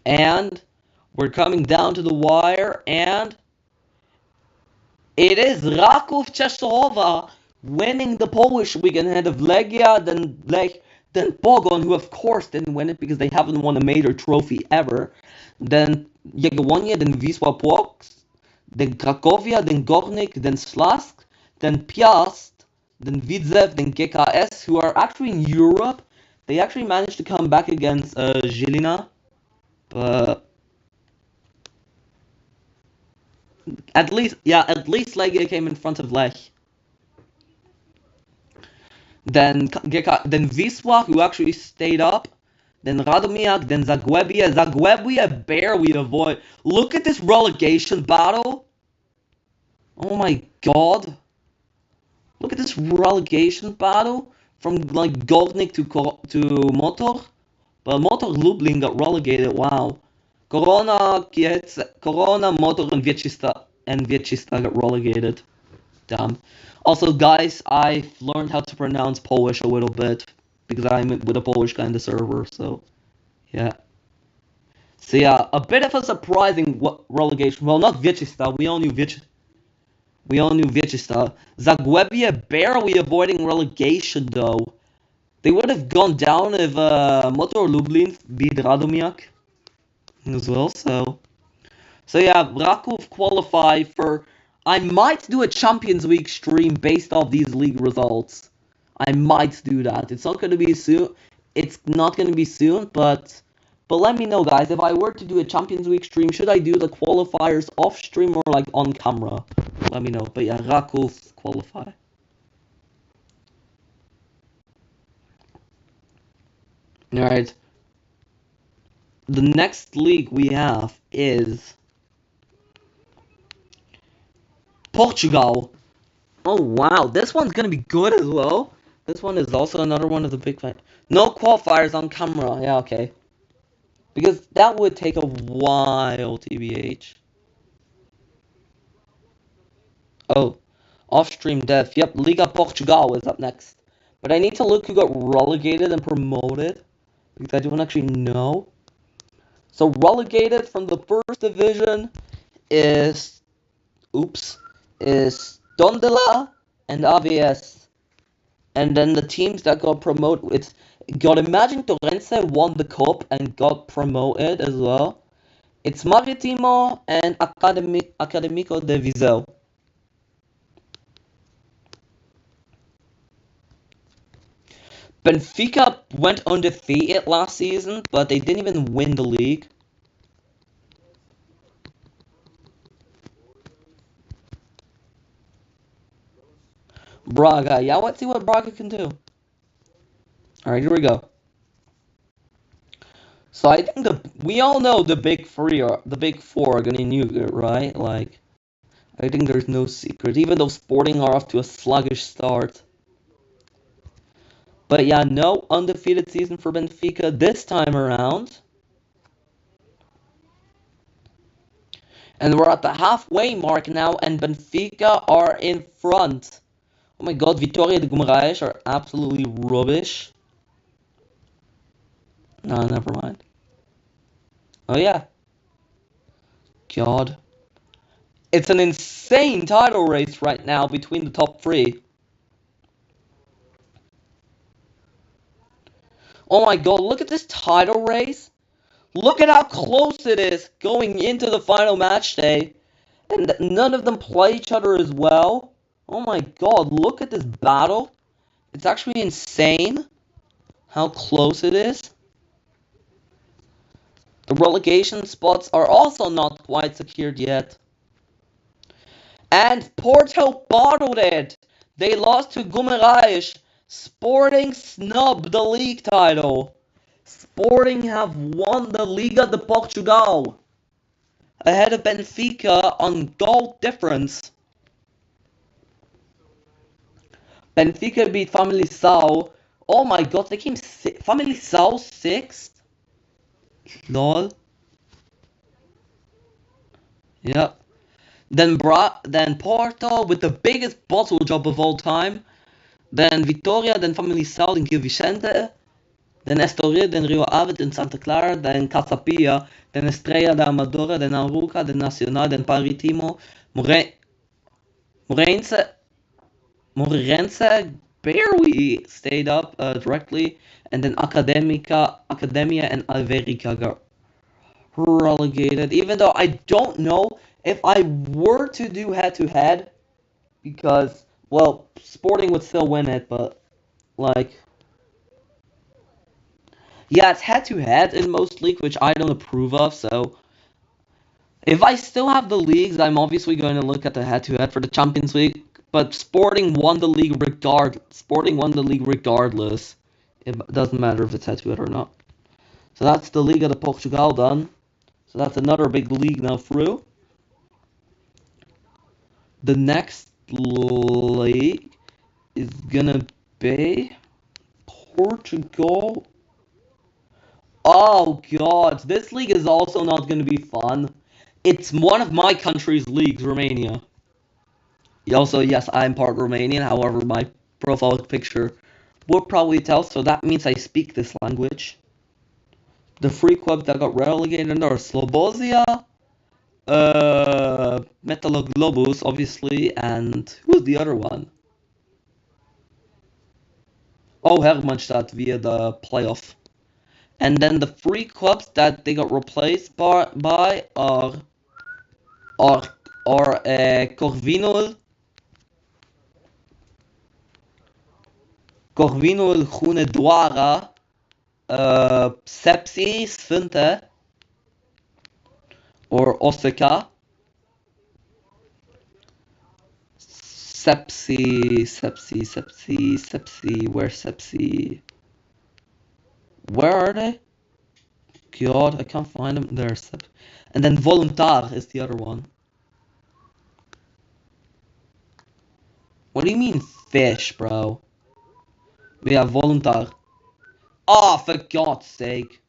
S1: And we're coming down to the wire, and it is Raków Częstochowa winning the Polish league ahead of Legia, then Pogoń, who of course didn't win it because they haven't won a major trophy ever. Then Jagiellonia, then Wisła Płock, then Cracovia, then Górnik, then Slask, then Piast, then Widzew, then GKS, who are actually in Europe. They actually managed to come back against Žilina, but at least Legia came in front of Lech. Then Wisła, who actually stayed up. Then Radomiak, then Zagłębie. Zagłębie barely avoid. Look at this relegation battle. Oh my God. Look at this relegation battle from like Górnik to Motor. But Motor Lublin got relegated. Wow. Corona, Motor, and Viechista got relegated. Damn. Also, guys, I've learned how to pronounce Polish a little bit because I'm with a Polish guy in the server. So yeah. So yeah, a bit of a surprising relegation. Well, not Viechista. We all knew Viechista. Zagłębie barely avoiding relegation though. They would have gone down if Motor Lublin beat Radomiak as well. So yeah, Rakov qualify for. I might do a Champions League stream based off these league results. I might do that. It's not gonna be soon. It's not gonna be soon, but let me know, guys. If I were to do a Champions League stream, should I do the qualifiers off stream or like on camera? Let me know. But yeah, Rakov qualify. All right. The next league we have is Portugal. Oh wow, this one's gonna be good as well. This one is also another one of the big fight. No qualifiers on camera. Yeah, okay. Because that would take a while, TBH. Oh, off-stream dev. Yep, Liga Portugal is up next. But I need to look who got relegated and promoted. Because I don't actually know. So relegated from the first division is... Oops. Is Tondela and AVS. And then the teams that got promoted... It's... God, imagine Torrense won the cup and got promoted as well. It's Maritimo and Académico de Viseu. Benfica went undefeated last season, but they didn't even win the league. Braga, yeah, let's see what Braga can do. Alright, here we go. So I think we all know the big four are gonna nuke it, right? Like, I think there's no secret, even though Sporting are off to a sluggish start. But yeah, no undefeated season for Benfica this time around. And we're at the halfway mark now, and Benfica are in front. Oh my god, Vitória de Guimarães are absolutely rubbish. No, never mind. Oh yeah. God. It's an insane title race right now between the top three. Oh my god, look at this title race. Look at how close it is going into the final match day. And none of them play each other as well. Oh my god, look at this battle. It's actually insane how close it is. The relegation spots are also not quite secured yet. And Porto bottled it. They lost to Guimarães. Sporting snubbed the league title. Sporting have won the Liga de Portugal. Ahead of Benfica on goal difference. Benfica beat Famalicão. Oh my god, they came Famalicão 6th? Lol. Yep. Then Porto with the biggest bottle job of all time. Then Vitória, then Famalicão, then Gil Vicente. Then Estoril, then Rio Ave, then Santa Clara, then Casapia, then Estrela da Amadora, then Arouca, then Nacional, then Maritimo, Moreirense barely stayed up directly, and then Academia and Alverica got relegated. Even though I don't know if I were to do head-to-head, because, well, Sporting would still win it, but, like... Yeah, it's head-to-head in most leagues, which I don't approve of, so... If I still have the leagues, I'm obviously going to look at the head-to-head for the Champions League, but Sporting won the league regardless. It doesn't matter if it's head-to-head or not. So that's the Liga de Portugal done. So that's another big league now through. The next league is gonna be Portugal. Oh god, this league is also not gonna be fun. It's one of my country's leagues, Romania. Also, yes, I'm part Romanian, however, my profile picture would probably tell, so that means I speak this language. The three clubs that got relegated are Slobozia, Metaloglobus, obviously, and who was the other one? Oh, Hermannstadt via the playoff. And then the three clubs that they got replaced by are Corvinul, Hunedoara, Sepsi, Sfinte, or Osaka. Sepsi, where's Sepsi? Where are they? God, I can't find them. There's, and then Voluntar is the other one. What do you mean fish, bro? Yeah, Voluntar. Oh, for God's sake.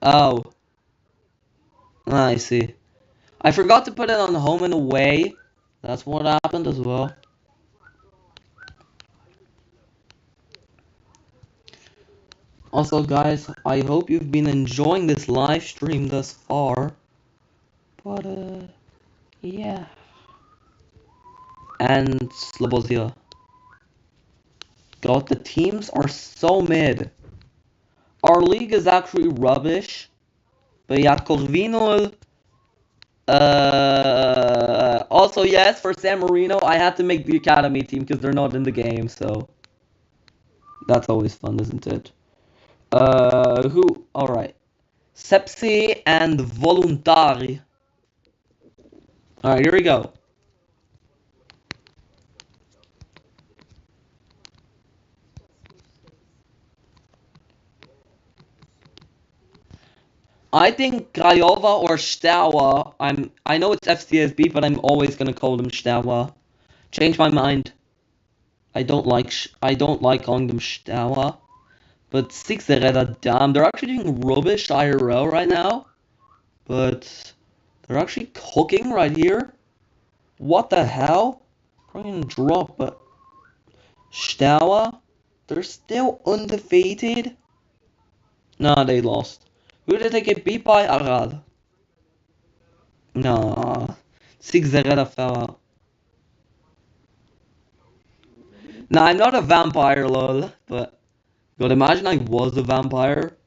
S1: Oh, I see. I forgot to put it on home and away. That's what happened as well. Also, guys, I hope you've been enjoying this live stream thus far. But, yeah. And Slobozia. God, the teams are so mid. Our league is actually rubbish. But yeah, Corvino. Also, yes, for San Marino, I had to make the academy team because they're not in the game, so that's always fun, isn't it? Who? Alright. Sepsi and Voluntari. Alright, here we go. I think Craiova or Steaua. I know it's FCSB, but I'm always gonna call them Steaua. Change my mind. I don't like calling them Steaua. But Sixereda, damn, they're actually doing rubbish IRL right now. But they're actually cooking right here. What the hell? Probably gonna drop, but Steaua, they're still undefeated. Nah, they lost. Who did they get beat by? Arad. Nah, Sixereda fell out. Nah, I'm not a vampire, lol. But God, imagine I was a vampire.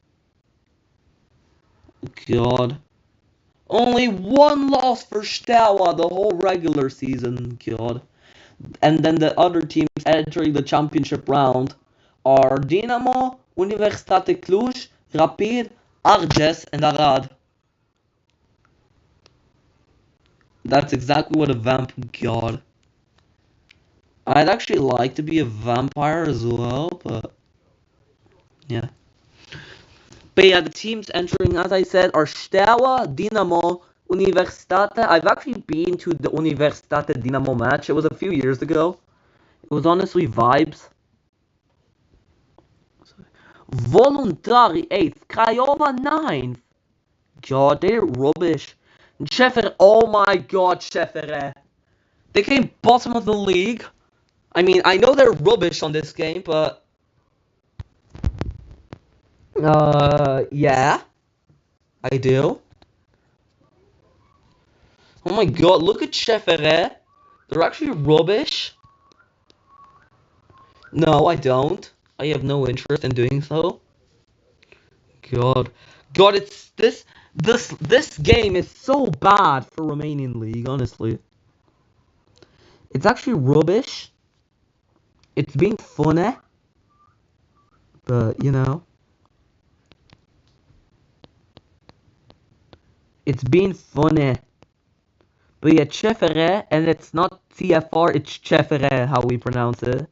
S1: God. Only one loss for Steaua the whole regular season. God. And then the other teams entering the championship round are Dinamo, Universitate Cluj, Rapid, Arges, and Arad. That's exactly what a vamp. God. I'd actually like to be a vampire as well, but yeah. But yeah, the teams entering, as I said, are Steaua, Dinamo, Universitate. I've actually been to the Universitate Dinamo match. It was a few years ago. It was honestly vibes. Voluntari 8th, Craiova 9th. God, they're rubbish. Sheffer, oh my God, Sheffer. They came bottom of the league. I mean, I know they're rubbish on this game, but yeah, I do. Oh my God, look at Sheffer. They're actually rubbish. No, I don't. I have no interest in doing so. God, God, it's this game is so bad for Romanian league. Honestly, it's actually rubbish. It's being funny, but you know, it's being funny. But yeah, Cefere, and it's not CFR, it's Cefere, how we pronounce it.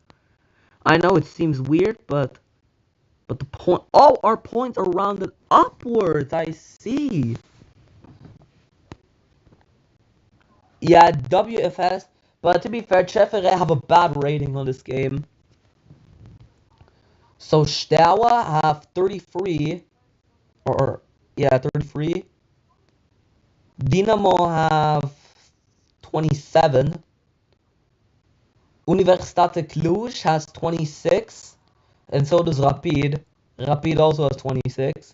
S1: I know it seems weird, but the point, all our points are rounded upwards. I see. Yeah, WFS. But to be fair, Cefere have a bad rating on this game. So Steaua have 33, or yeah, 33. Dinamo have 27. Universitate Cluj has 26, and so does Rapid. Rapid also has 26.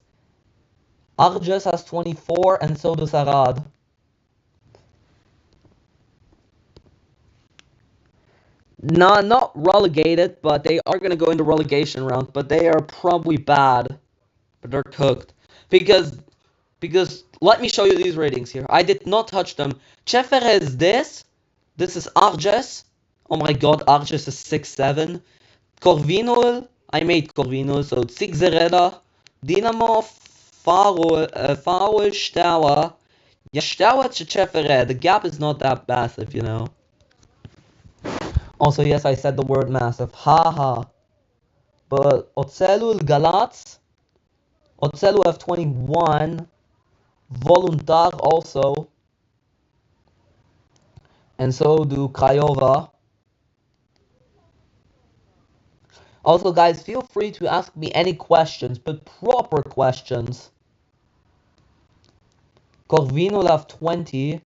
S1: Arges has 24, and so does Arad. No, not relegated, but they are going to go into relegation round. But they are probably bad, but they're cooked. Because let me show you these ratings here. I did not touch them. Cefere is this. This is Arges. Oh my God, Arges is 6-7. Corvinul, I made Corvinul, so Zigzereda, Dinamo, Farul, Steaua. Yeah, Steaua to Cefere, the gap is not that massive, you know. Also, yes, I said the word massive, haha. But Oțelul Galați, Oțelul have 21. Voluntar also. And so do Craiova. Also, guys, feel free to ask me any questions, but proper questions. Corvinul have 20.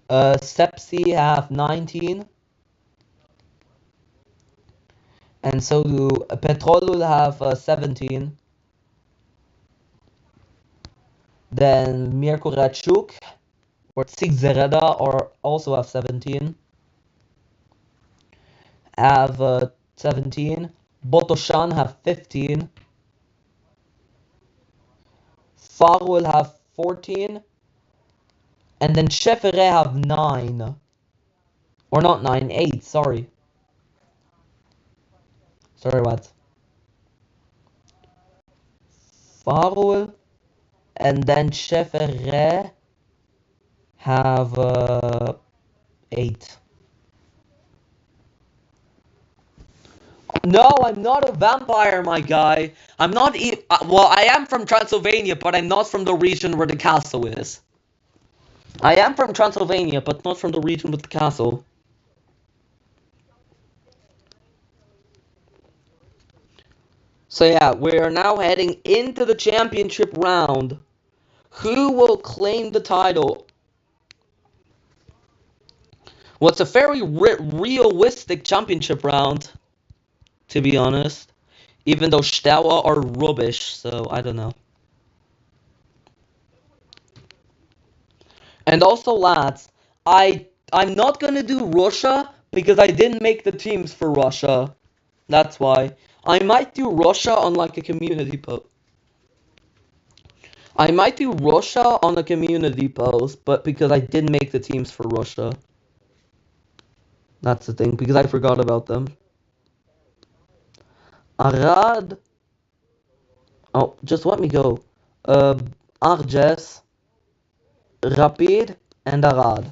S1: Sepsi have 19. And so do Petrolul have 17. Then Mirkorachuk or Tsigzereda or also have 17. Have 17. Botoshan have 15. Far will have 14. And then Chefere have 9. Or not 9, 8, sorry. Sorry, what? Farul and then Chefere have 8. No, I'm not a vampire, my guy. I'm not well, I am from Transylvania, but I'm not from the region where the castle is. I am from Transylvania, but not from the region with the castle. So yeah, we are now heading into the championship round. Who will claim the title? Well, it's a very realistic championship round, to be honest. Even though Steaua are rubbish, so I don't know. And also, lads, I'm not gonna do Russia because I didn't make the teams for Russia. That's why. I might do Russia on like a community post. I might do Russia on a community post, but because I didn't make the teams for Russia. That's the thing, because I forgot about them. Arad. Oh, just let me go. Arges, Rapid, and Arad.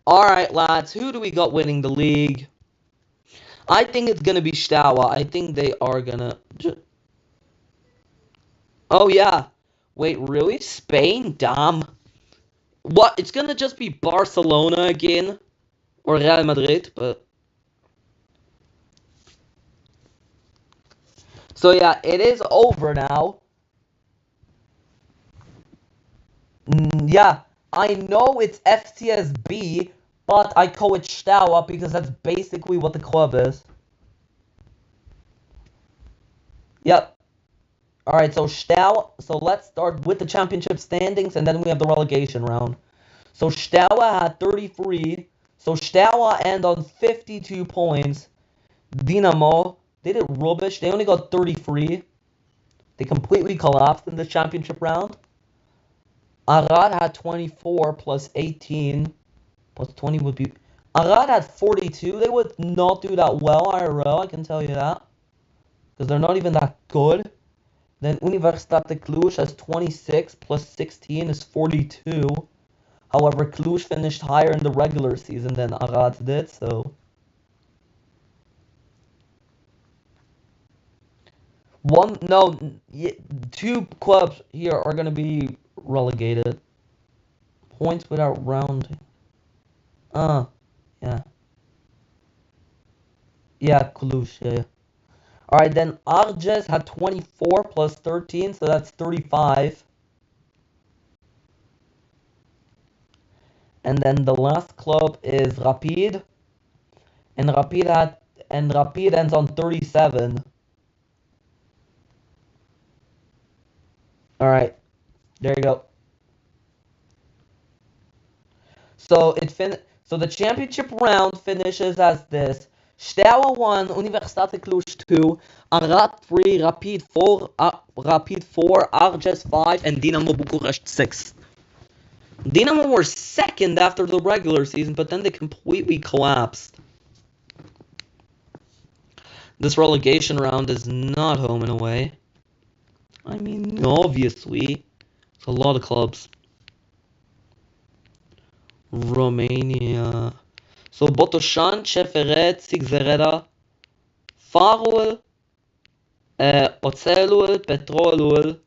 S1: Alright, lads, who do we got winning the league? I think it's gonna be Steaua. I think they are gonna... Oh, yeah. Wait, really? Spain? Damn. What? It's gonna just be Barcelona again? Or Real Madrid, but... So, yeah, it is over now. Yeah, I know it's FCSB, but I call it Steaua because that's basically what the club is. Yep. Alright, so Steaua, so let's start with the championship standings and then we have the relegation round. So Steaua had 33, so Steaua end on 52 points. Dinamo, they did rubbish, they only got 33. They completely collapsed in the championship round. Arad had 24 plus 18 plus 20 would be... Arad had 42. They would not do that well, IRL, I can tell you that. Because they're not even that good. Then Universitate Cluj has 26 plus 16 is 42. However, Cluj finished higher in the regular season than Arad did, so... Two clubs here are going to be relegated. Points without rounding. Yeah. Yeah, Cluj, yeah. Alright, then Arges had 24 plus 13, so that's 35. And then the last club is Rapid. And Rapid ends on 37. Alright, there you go. So so the championship round finishes as this. Steaua 1, Universitate Cluj 2, Arad 3, Rapid 4, Arges 5, and Dinamo Bucharest 6. Dinamo were second after the regular season, but then they completely collapsed. This relegation round is not home and away. I mean, obviously, it's a lot of clubs. Romania. So Botoshan, Cheferet, Sigzereda, Farul, Ocelul, Petrolul,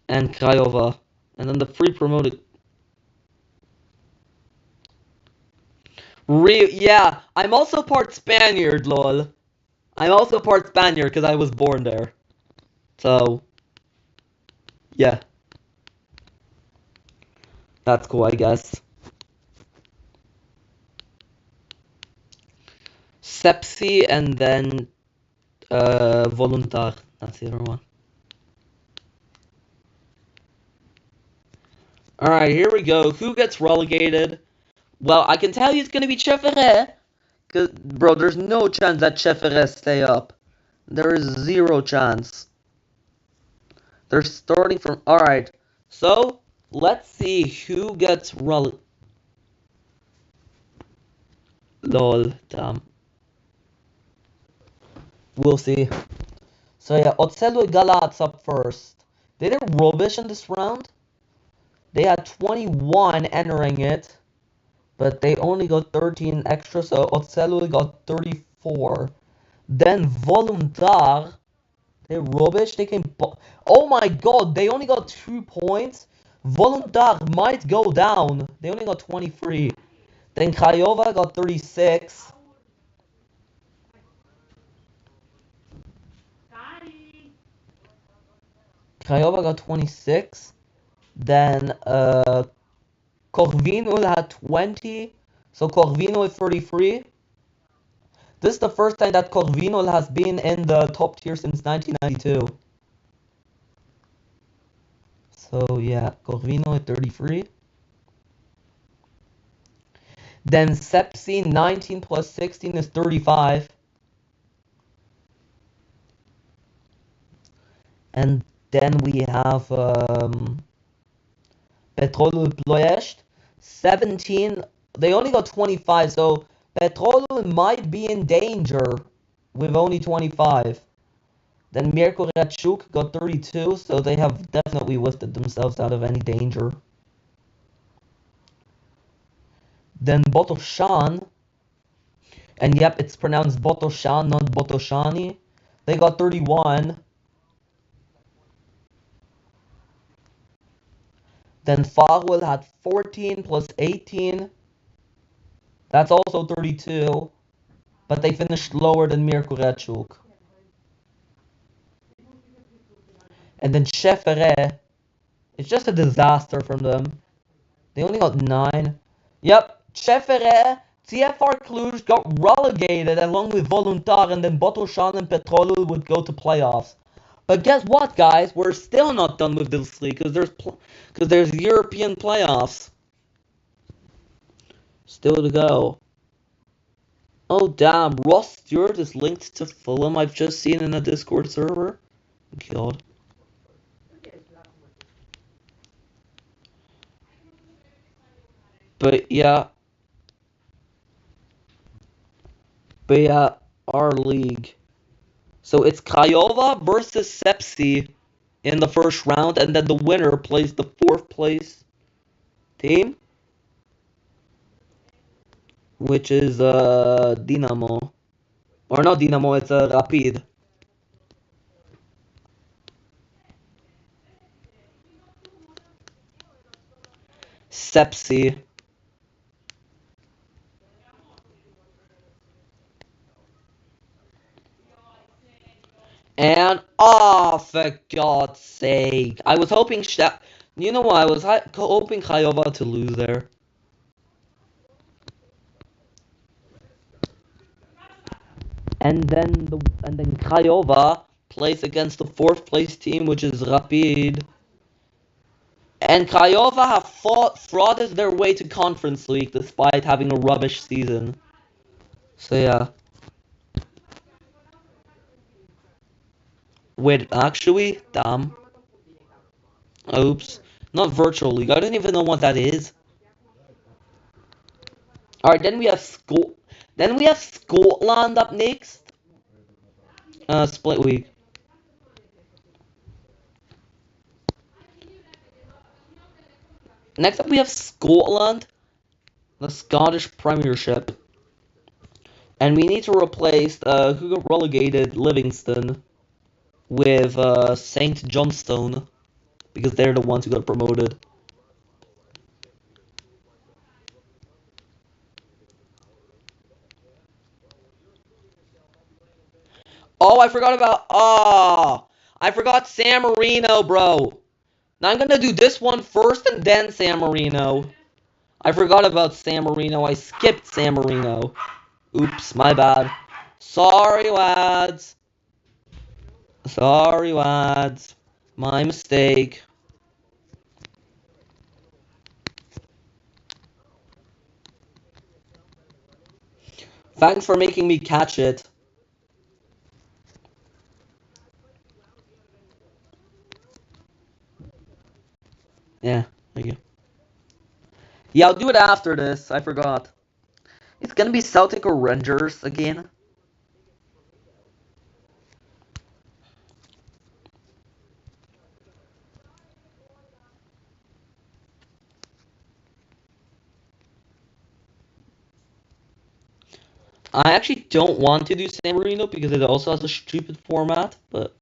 S1: and Craiova. And then the free promoted. Yeah, I'm also part Spaniard, lol. I'm also part Spaniard because I was born there. So, yeah, that's cool, I guess. Sepsi and then Voluntar. That's the other one. Alright, here we go. Who gets relegated? Well, I can tell you it's gonna be Chefere. Cause, bro, there's no chance that Chefere stay up. There is zero chance. They're starting from. Alright, so let's see who gets relegated. Lol, damn. We'll see. So yeah, Oțelul Galați up first. They did rubbish in this round. They had 21 entering it, but they only got 13 extra, so Oțelul got 34. Then Voluntar, they rubbish. They came. Oh my god, they only got 2 points. Voluntar might go down. They only got 23. Then Craiova got 36. Craiova got 26. Then Corvinul had 20. So Corvinul 33. This is the first time that Corvinul has been in the top tier since 1992. So yeah, Corvinul at 33. Then Sepsi 19 plus 16 is 35. And then we have Petrolul Ploiești 17. They only got 25, so Petrolul might be in danger with only 25. Then Miercurea got 32, so they have definitely lifted themselves out of any danger. Then Botoșani, and yep, it's pronounced Botoșani, not Botoșani. They got 31. Then Farwell had 14 plus 18. That's also 32. But they finished lower than Miercurea. And then Chefere, it's just a disaster from them. They only got 9. Yep, Chefere, TFR Cluj got relegated along with Voluntar, and then Botoșani and Petrolul would go to playoffs. But guess what, guys? We're still not done with this league because there's European playoffs still to go. Oh damn, Ross Stewart is linked to Fulham. I've just seen in a Discord server. God. But yeah, our league. So it's Craiova versus Sepsi in the first round, and then the winner plays the 4th place team, which is Dinamo. Or not Dinamo, it's Rapid. Sepsi. And, oh, for God's sake. I was hoping, you know what, I was hoping Craiova to lose there. And then Craiova plays against the 4th place team, which is Rapid. And Craiova have frauded their way to Conference League despite having a rubbish season. So yeah. Wait, actually? Damn. Oops. Not Virtual League. I don't even know what that is. Alright, then we have Scotland up next. Split League. Next up we have Scotland, the Scottish Premiership. And we need to replace who got relegated, Livingston. with Saint Johnstone because they're the ones who got promoted. Oh, I forgot San Marino, bro. Now I'm gonna do this one first and then San Marino. I forgot about San Marino. I skipped San Marino. Oops, my bad. Sorry, lads. Sorry, lads. My mistake. Thanks for making me catch it. Yeah, thank you. Yeah, I'll do it after this. I forgot. It's gonna be Celtic or Rangers again. I actually don't want to do San Marino because it also has a stupid format, but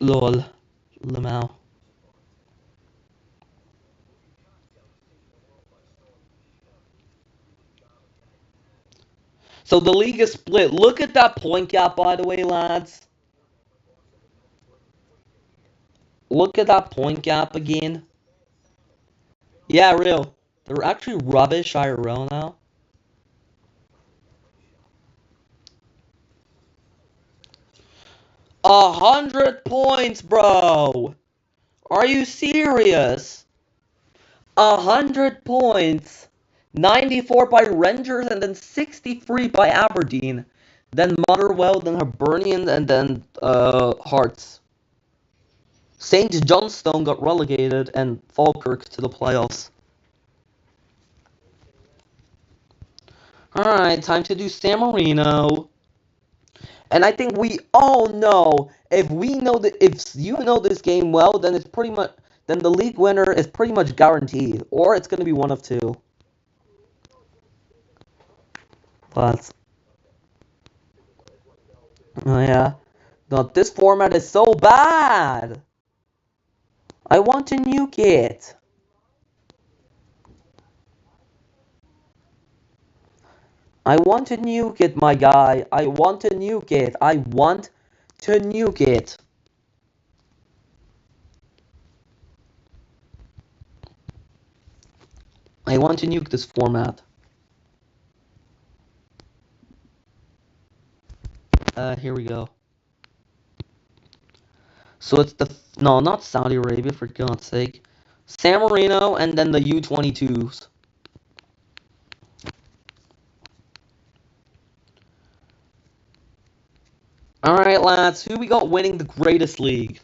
S1: lol. Lamau. So the league is split. Look at that point gap, by the way, lads. Look at that point gap again. Yeah, real. They're actually rubbish IRL now. 100 points, bro. Are you serious? 100 points. 94 by Rangers and then 63 by Aberdeen. Then Motherwell, then Hibernian, and then Hearts. St. Johnstone got relegated and Falkirk to the playoffs. Alright, time to do San Marino. And I think we all know if you know this game well, then it's pretty much then the league winner is pretty much guaranteed, or it's gonna be one of two. But oh yeah, no, this format is so bad. I want to nuke it. I want to nuke it, my guy. I want to nuke it. I want to nuke it. I want to nuke this format. Here we go. So it's no, not Saudi Arabia, for God's sake. San Marino and then the U22s. Alright, lads, who we got winning the greatest league?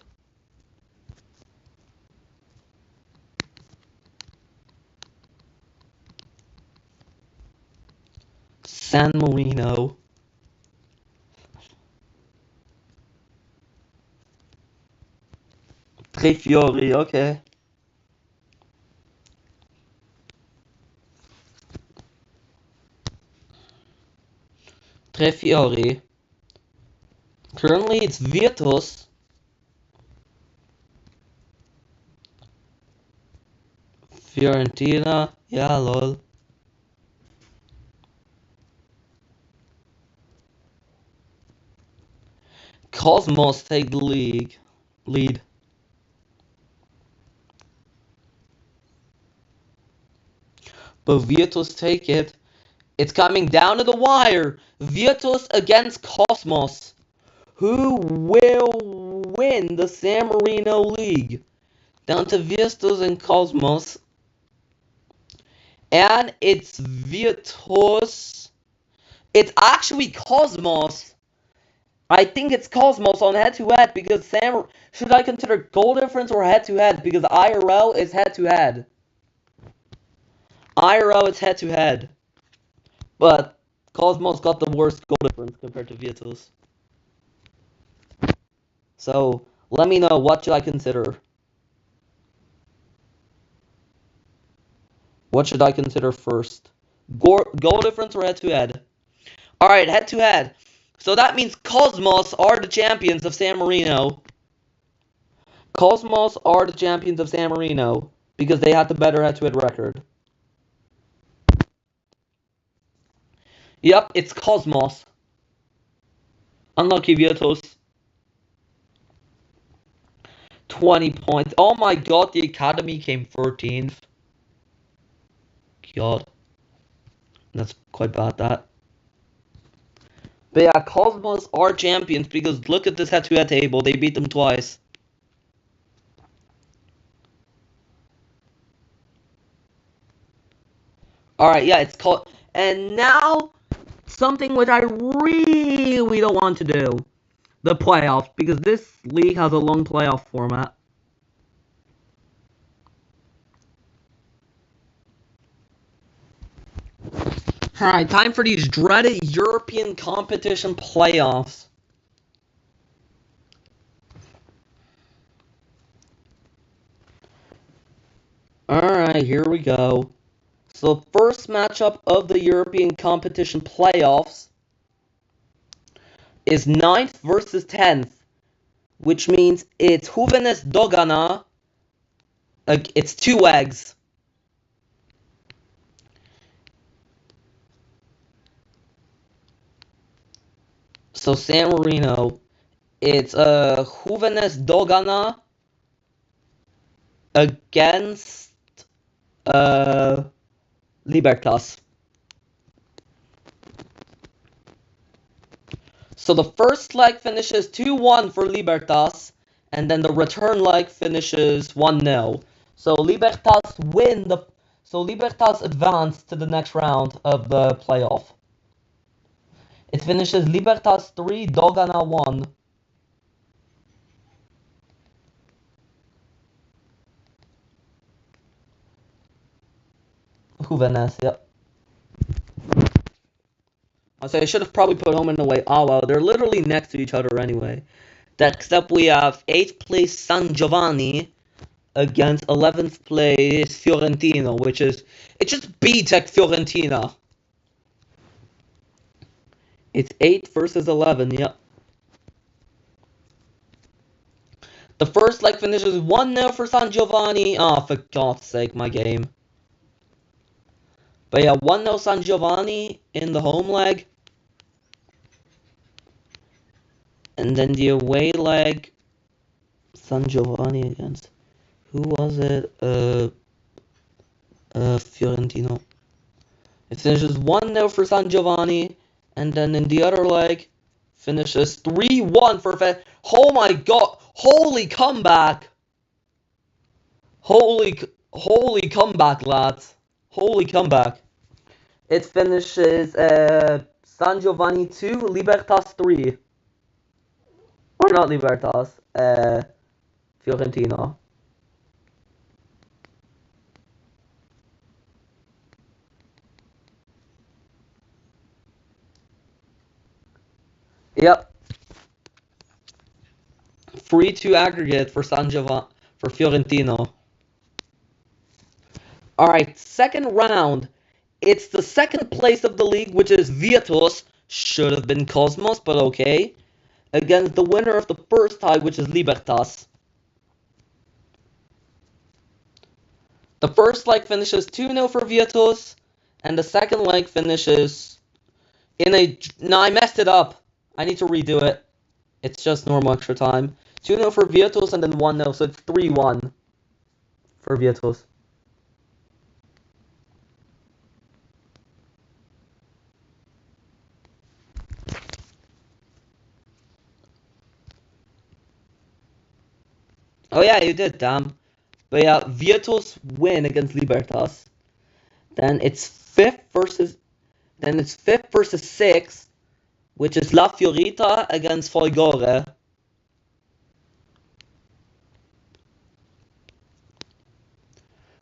S1: San Marino. Tre Fiori, okay. Tre Fiori. Currently, it's Virtus. Fiorentina. Yeah, lol. Cosmos take the lead. But Virtus take it. It's coming down to the wire. Virtus against Cosmos. Who will win the San Marino League? Down to Virtus and Cosmos. And it's Virtus. It's actually Cosmos. I think it's Cosmos on head-to-head because should I consider goal difference or head-to-head? Because IRL is head-to-head. IRL is head-to-head. But Cosmos got the worst goal difference compared to Virtus. So let me know, what should I consider? What should I consider first? Goal difference or head-to-head? Alright, head-to-head. So that means Cosmos are the champions of San Marino. Cosmos are the champions of San Marino because they had the better head-to-head record. Yep, it's Cosmos. Unlucky Vietos. 20 points. Oh my god, the Academy came 13th. God. That's quite bad, that. But yeah, Cosmos are champions because look at this head-to-head table. They beat them twice. Alright, yeah, it's called... And now, something which I really don't want to do. The playoffs, because this league has a long playoff format. Alright, time for these dreaded European competition playoffs. Alright, here we go. So, first matchup of the European competition playoffs is 9th versus 10th, which means it's Juvenes Dogana. It's 2 eggs. So, San Marino, it's Juvenes Dogana against Libertas. So the first leg finishes 2-1 for Libertas, and then the return leg finishes 1-0. So Libertas Libertas advanced to the next round of the playoff. It finishes Libertas 3, Dogana 1. Juvenes, yep. So I should have probably put home and away. Oh well, they're literally next to each other anyway. Except we have 8th place San Giovanni against 11th place Fiorentino, which is... It just beats at Fiorentina. It's 8 versus 11, yep. The first leg finishes 1-0 for San Giovanni. Oh, for God's sake, my game. But yeah, 1-0 San Giovanni in the home leg. And then the away leg, San Giovanni against... Who was it? Fiorentino. It finishes 1-0 for San Giovanni. And then in the other leg, finishes 3-1 for Oh my god! Holy comeback! Holy comeback, lads! Holy comeback! It finishes San Giovanni 2, Libertas 3. Or not Libertas, Fiorentina. Yep. 3-2 aggregate for for Fiorentino. Alright, second round. It's the second place of the league, which is Virtus. Should have been Cosmos, but okay. Against the winner of the first tie, which is Libertas. The first leg finishes 2-0 for Virtus, and the second leg finishes in a... No, I messed it up. I need to redo it. It's just normal extra time. 2-0 for Virtus and then 1-0, so it's 3-1 for Virtus. Oh yeah, you did, damn. But yeah, Virtus win against Libertas. Then it's 5th versus 6th, which is La Fiorita against Folgore.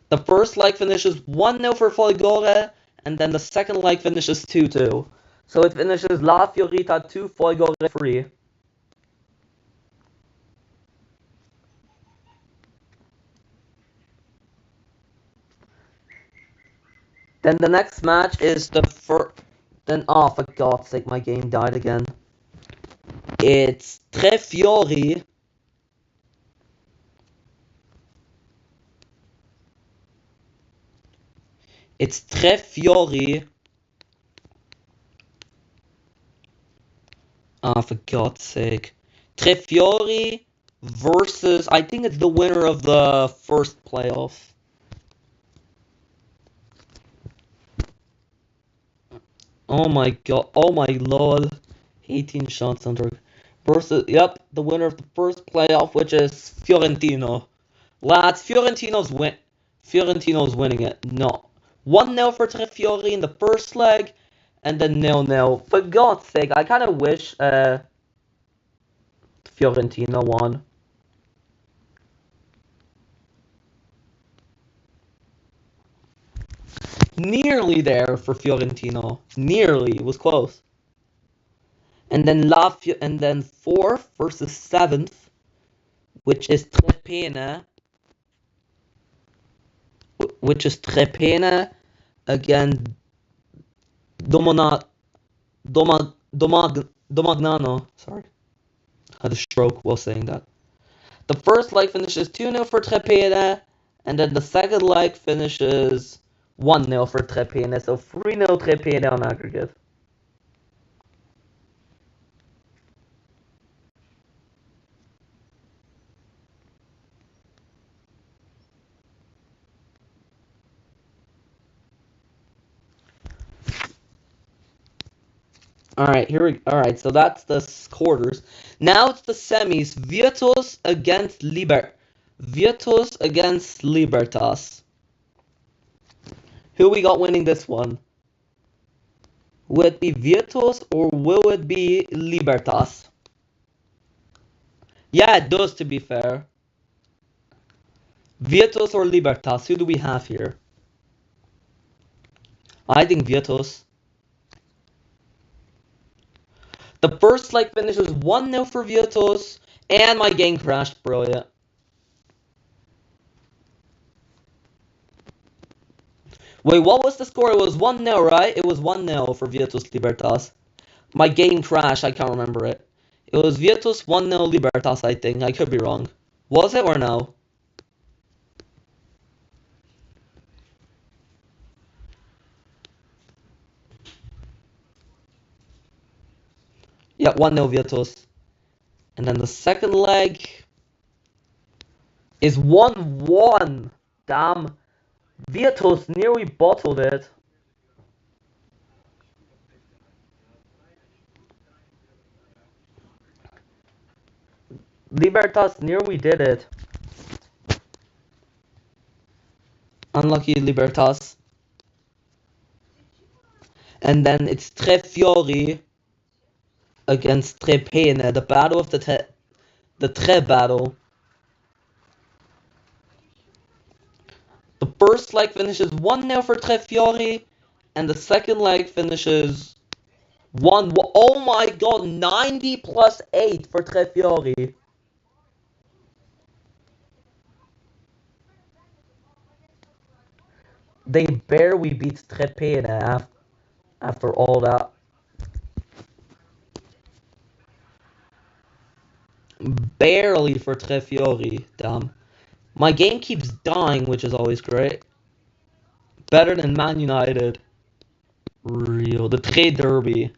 S1: The first leg finishes 1-0 for Folgore, and then the second leg finishes 2-2. So it finishes La Fiorita 2, Folgore 3. Then the next match is the first. Then, oh, for God's sake, my game died again. It's Tre Fiori. It's Tre Fiori. Oh, for God's sake. Tre Fiori versus. I think it's the winner of the first playoff. Oh my God. Oh my lord. 18 shots under. Versus. Yep, the winner of the first playoff, which is Fiorentino. Lads, Fiorentino's winning it. No. 1-0 for Tre Fiori in the first leg, and then 0-0. For God's sake, I kind of wish Fiorentina won. Nearly there for Fiorentino. Nearly. It was close. And then and then 4th versus 7th, which is Trepena. Which is Trepena against Domona, Domagnano. Sorry. I had a stroke while saying that. The first leg finishes 2-0 for Trepena, and then the second leg finishes 1-0 for Trepena, so 3-0 Trepena on aggregate. Alright, so that's the quarters. Now it's the semis. Virtus against Libertas. Who we got winning this one? Will it be Virtus or will it be Libertas? Yeah, it does, to be fair. Virtus or Libertas? Who do we have here? I think Virtus. The first leg finishes 1-0 for Virtus, and my game crashed, bro, yeah. Wait, what was the score? It was 1-0, right? It was 1-0 for Virtus Libertas. My game crashed, I can't remember it. It was Virtus 1-0 Libertas, I think. I could be wrong. Was it or no? Yeah, 1-0 Virtus. And then the second leg is 1-1. Damn. Virtus nearly bottled it. Libertas nearly did it. Unlucky Libertas. And then it's Tre Fiori against Trepene, the battle of the Tre battle. The first leg finishes 1-0 for Tre Fiori, and the second leg finishes 1. Oh my god, 90 plus 8 for Tre Fiori. They barely beat Trepene after all that. Barely for Tre Fiori, damn. My game keeps dying, which is always great. Better than Man United. Real. The Tre Derby.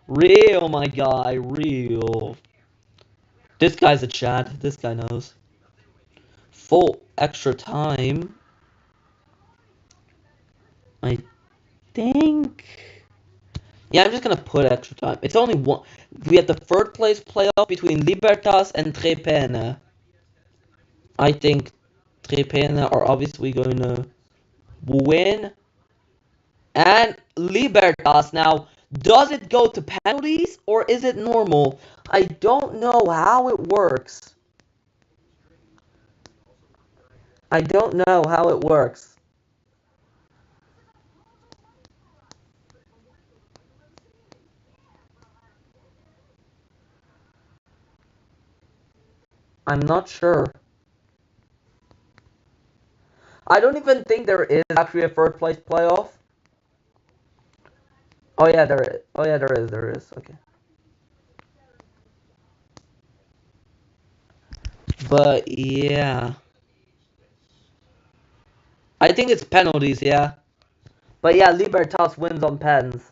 S1: Real, my guy. Real. This guy's a Chad. This guy knows. Full extra time. I think. Yeah, I'm just gonna put extra time. It's only one. We have the third place playoff between Libertas and Trepene. I think Trepene are obviously going to win. And Libertas now. Does it go to penalties or is it normal? I don't know how it works. I don't know how it works. I'm not sure. I don't even think there is actually a third place playoff. Oh yeah, there is. Oh yeah, there is. Okay. But yeah, I think it's penalties. Yeah. But yeah, Libertas wins on pens.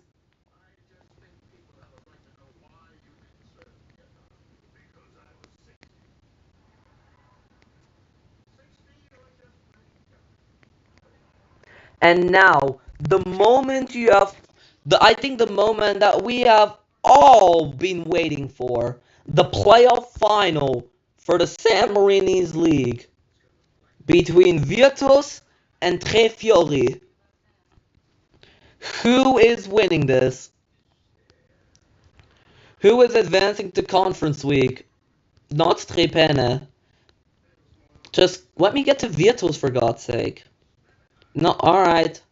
S1: And now, the moment you have, I think the moment that we have all been waiting for, the playoff final for the San Marini's League between Virtus and Tre Fiori. Who is winning this? Who is advancing to Conference Week? Not Trepene. Just let me get to Virtus for God's sake. No, alright.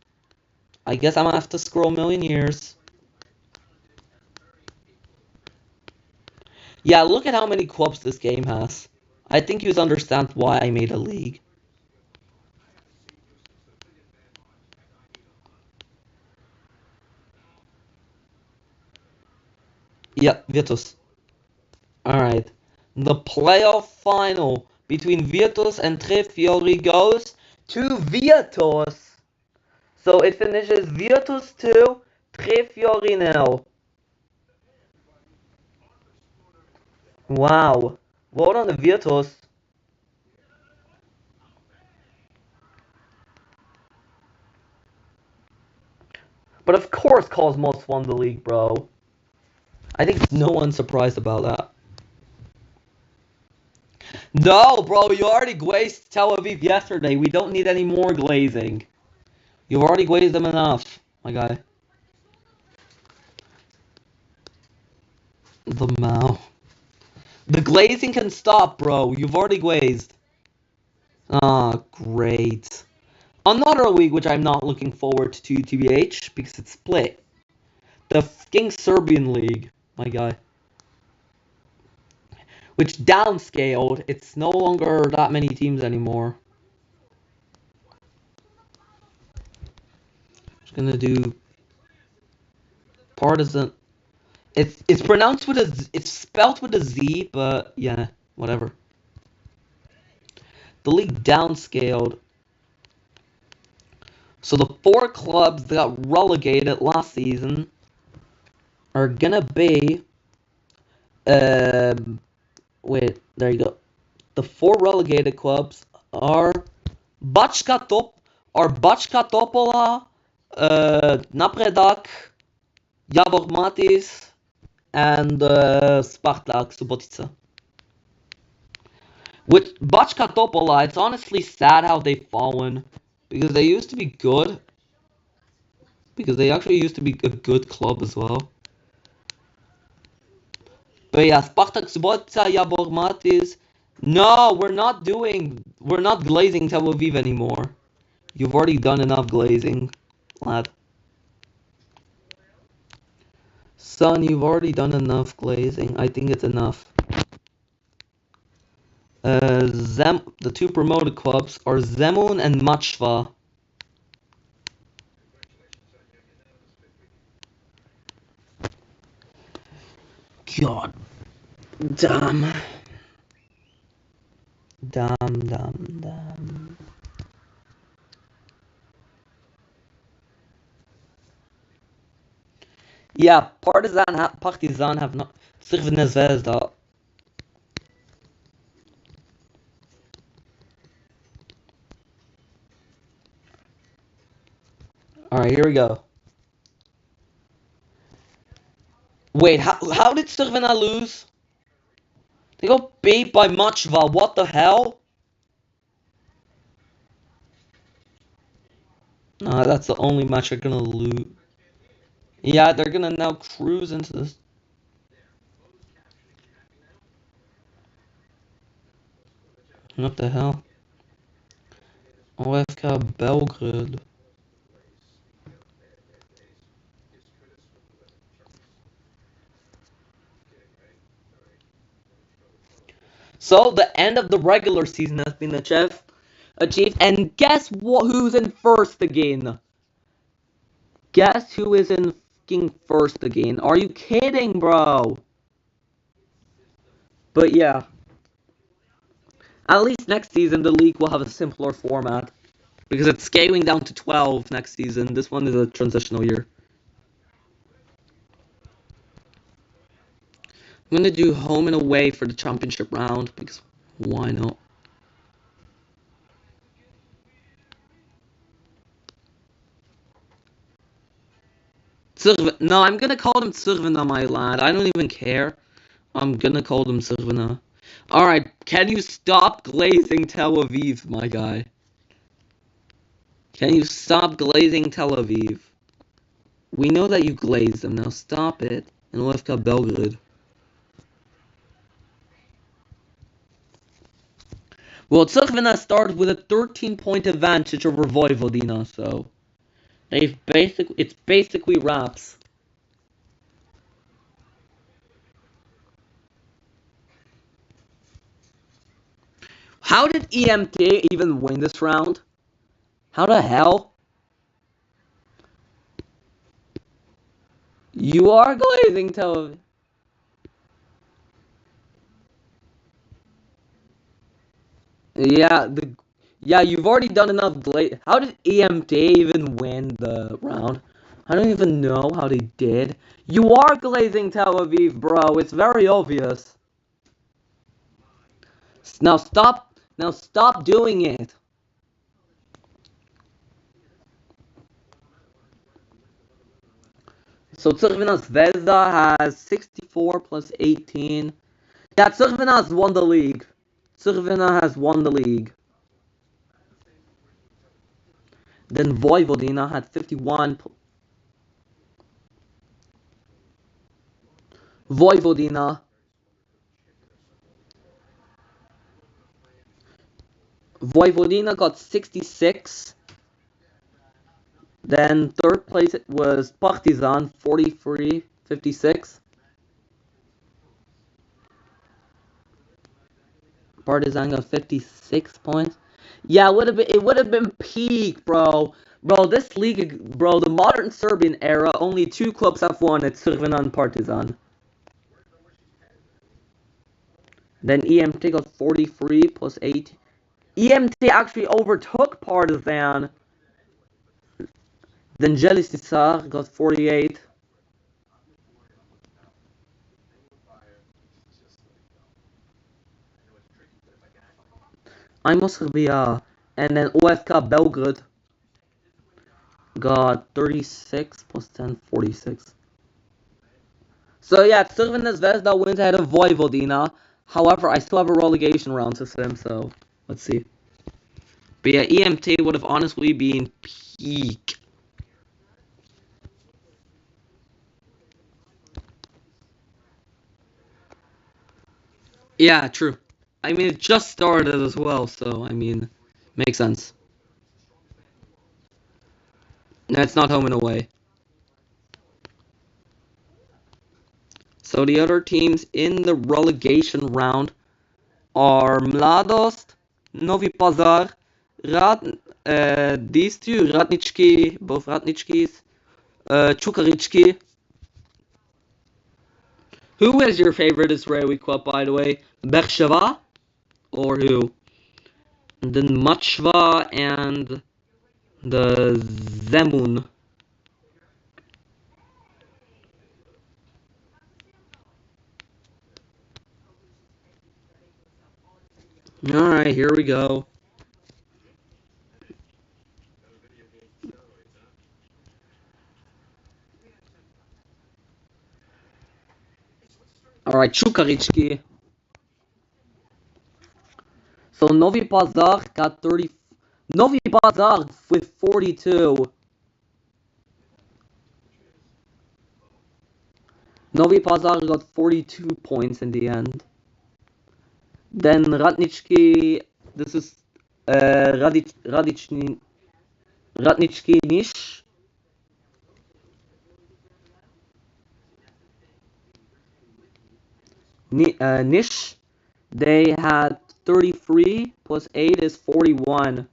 S1: I guess I'm gonna have to scroll a million years. Yeah, look at how many clubs this game has. I think you understand why I made a league. Yeah, Virtus. Alright. The playoff final between Virtus and Tre Fiori goes to Virtus. So it finishes Virtus 2, Tre Fiori 0. Wow. Vote on the Virtus. But of course Cosmos won the league, bro. I think no one's surprised about that. No, bro, you already glazed Tel Aviv yesterday. We don't need any more glazing. You've already glazed them enough, my guy. The Mao. The glazing can stop, bro. You've already glazed. Ah, great. Another league which I'm not looking forward to, TBH, because it's split. The fucking Serbian league, my guy. Which downscaled. It's no longer that many teams anymore. Just gonna do Partizan. It's pronounced with a it's spelled with a Z, but yeah, whatever. The league downscaled. So the four clubs that got relegated last season are gonna be um wait, there you go. The four relegated clubs are Bachka Top or Bachka Topola, Napredak, Javor Matis, and Spartak Subotica. With Bachka Topola, it's honestly sad how they've fallen because they used to be good. Because they actually used to be a good club as well. But yeah, Spartak Subotica, Javor Matis. No, we're not glazing Tel Aviv anymore. You've already done enough glazing, lad. Son, you've already done enough glazing. I think it's enough. The two promoted clubs are Zemun and Machva. God damn. Damn. Yeah, Partizan have not. Crvena Zvezda. Alright, here we go. Wait, how did Crvena lose? They got beat by Machva. What the hell? Nah, that's the only match they're gonna lose. Yeah, they're gonna now cruise into this. What the hell? OFK Belgrade. So the end of the regular season has been achieved, and guess what? Who's in first again? Guess who is in fucking first again. Are you kidding, bro? But yeah, at least next season the league will have a simpler format because it's scaling down to 12 next season. This one is a transitional year. I'm gonna do home and away for the championship round because why not? No, I'm gonna call them Tsirvina, my lad. I don't even care. I'm gonna call them Tsirvina. Alright, can you stop glazing Tel Aviv, my guy? Can you stop glazing Tel Aviv? We know that you glaze them, now stop it. And LFK Belgrade. Well, Tsirvina started with a 13-point advantage over Vojvodina, so it's basically wraps. How did EMT even win this round? How the hell? You are glazing Tel Aviv. Yeah, you've already done enough glaze. How did EMT even win the round? I don't even know how they did. You are glazing Tel Aviv, bro. It's very obvious. Now stop. Now stop doing it. So Crvena Zvezda has 64 plus 18. Yeah, Crvena has won the league. Crvena has won the league. Then Vojvodina had 51. Vojvodina. Vojvodina got 66. Then third place it was Partizan, 43, 56. Partizan got 56 points. Yeah, it would have been peak, bro. Bro, this league, bro, the modern Serbian era, only two clubs have won. It's Crvena and Partizan. Then EMT got 43 plus 8. EMT actually overtook Partizan. Then Jelisar got 48. I'm Serbia. And then OFK Belgrade got 36 plus 10, 46. So yeah, Crvena Zvezda wins ahead of Vojvodina. However, I still have a relegation round system, so let's see. But yeah, EMT would have honestly been peak. Yeah, true. I mean, it just started as well, so I mean, makes sense. That's not home and away. So the other teams in the relegation round are Mladost, Novi Pazar, these two, Radnički, both Radničkis, Čukarički. Who is your favorite Israeli club, by the way? Beersheva or who? The Machva and the Zemun. Alright, here we go. Alright, Čukarički. So Novi Pazar got 30. Novi Pazar with 42. Novi Pazar got 42 points in the end. Then Radnički, this is Radnički Niš. Niš, they had 33 plus 8 is 41.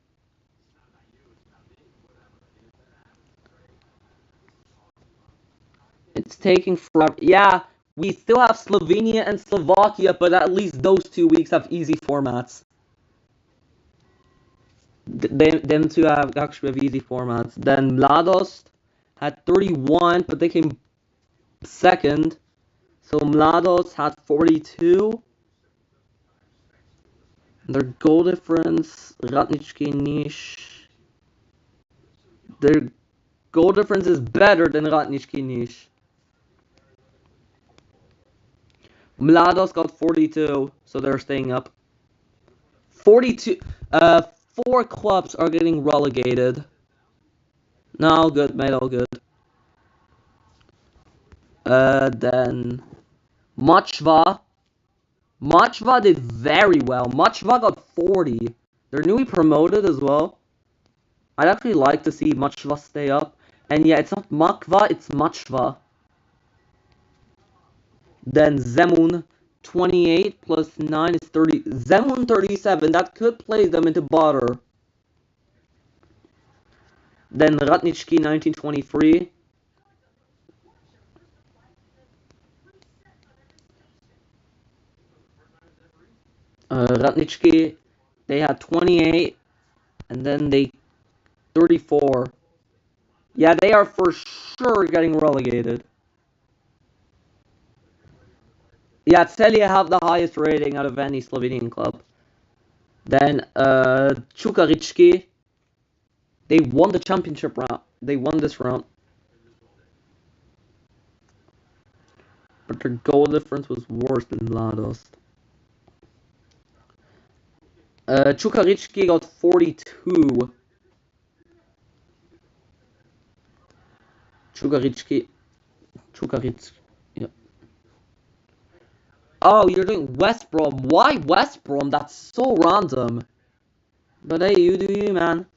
S1: It's taking forever. Yeah, we still have Slovenia and Slovakia, but at least those 2 weeks have easy formats. Them two have actually have easy formats. Then Mladost had 31, but they came second. So Mladost had 42. Their goal difference, Radnički Niš. Their goal difference is better than Radnički Niš. Mladost got 42, so they're staying up. 42. 4 clubs are getting relegated. No, all good, mate, all good. Then Mochva. Mochva did very well. Mochva got 40. They're newly promoted as well. I'd actually like to see Mochva stay up. And yeah, it's not Makva, it's Mochva. Then Zemun, 28 plus 9 is 30. Zemun 37, that could place them into butter. Then Radnički 1923. Radnički, they had 28, and then they 34. Yeah, they are for sure getting relegated. Yeah, Celje have the highest rating out of any Slovenian club. Then Čukarički, they won the championship round. They won this round. But their goal difference was worse than Mladost. Čukarički got 42. Čukarički, yeah. Oh, you're doing West Brom. Why West Brom? That's so random. But hey, you do you, man.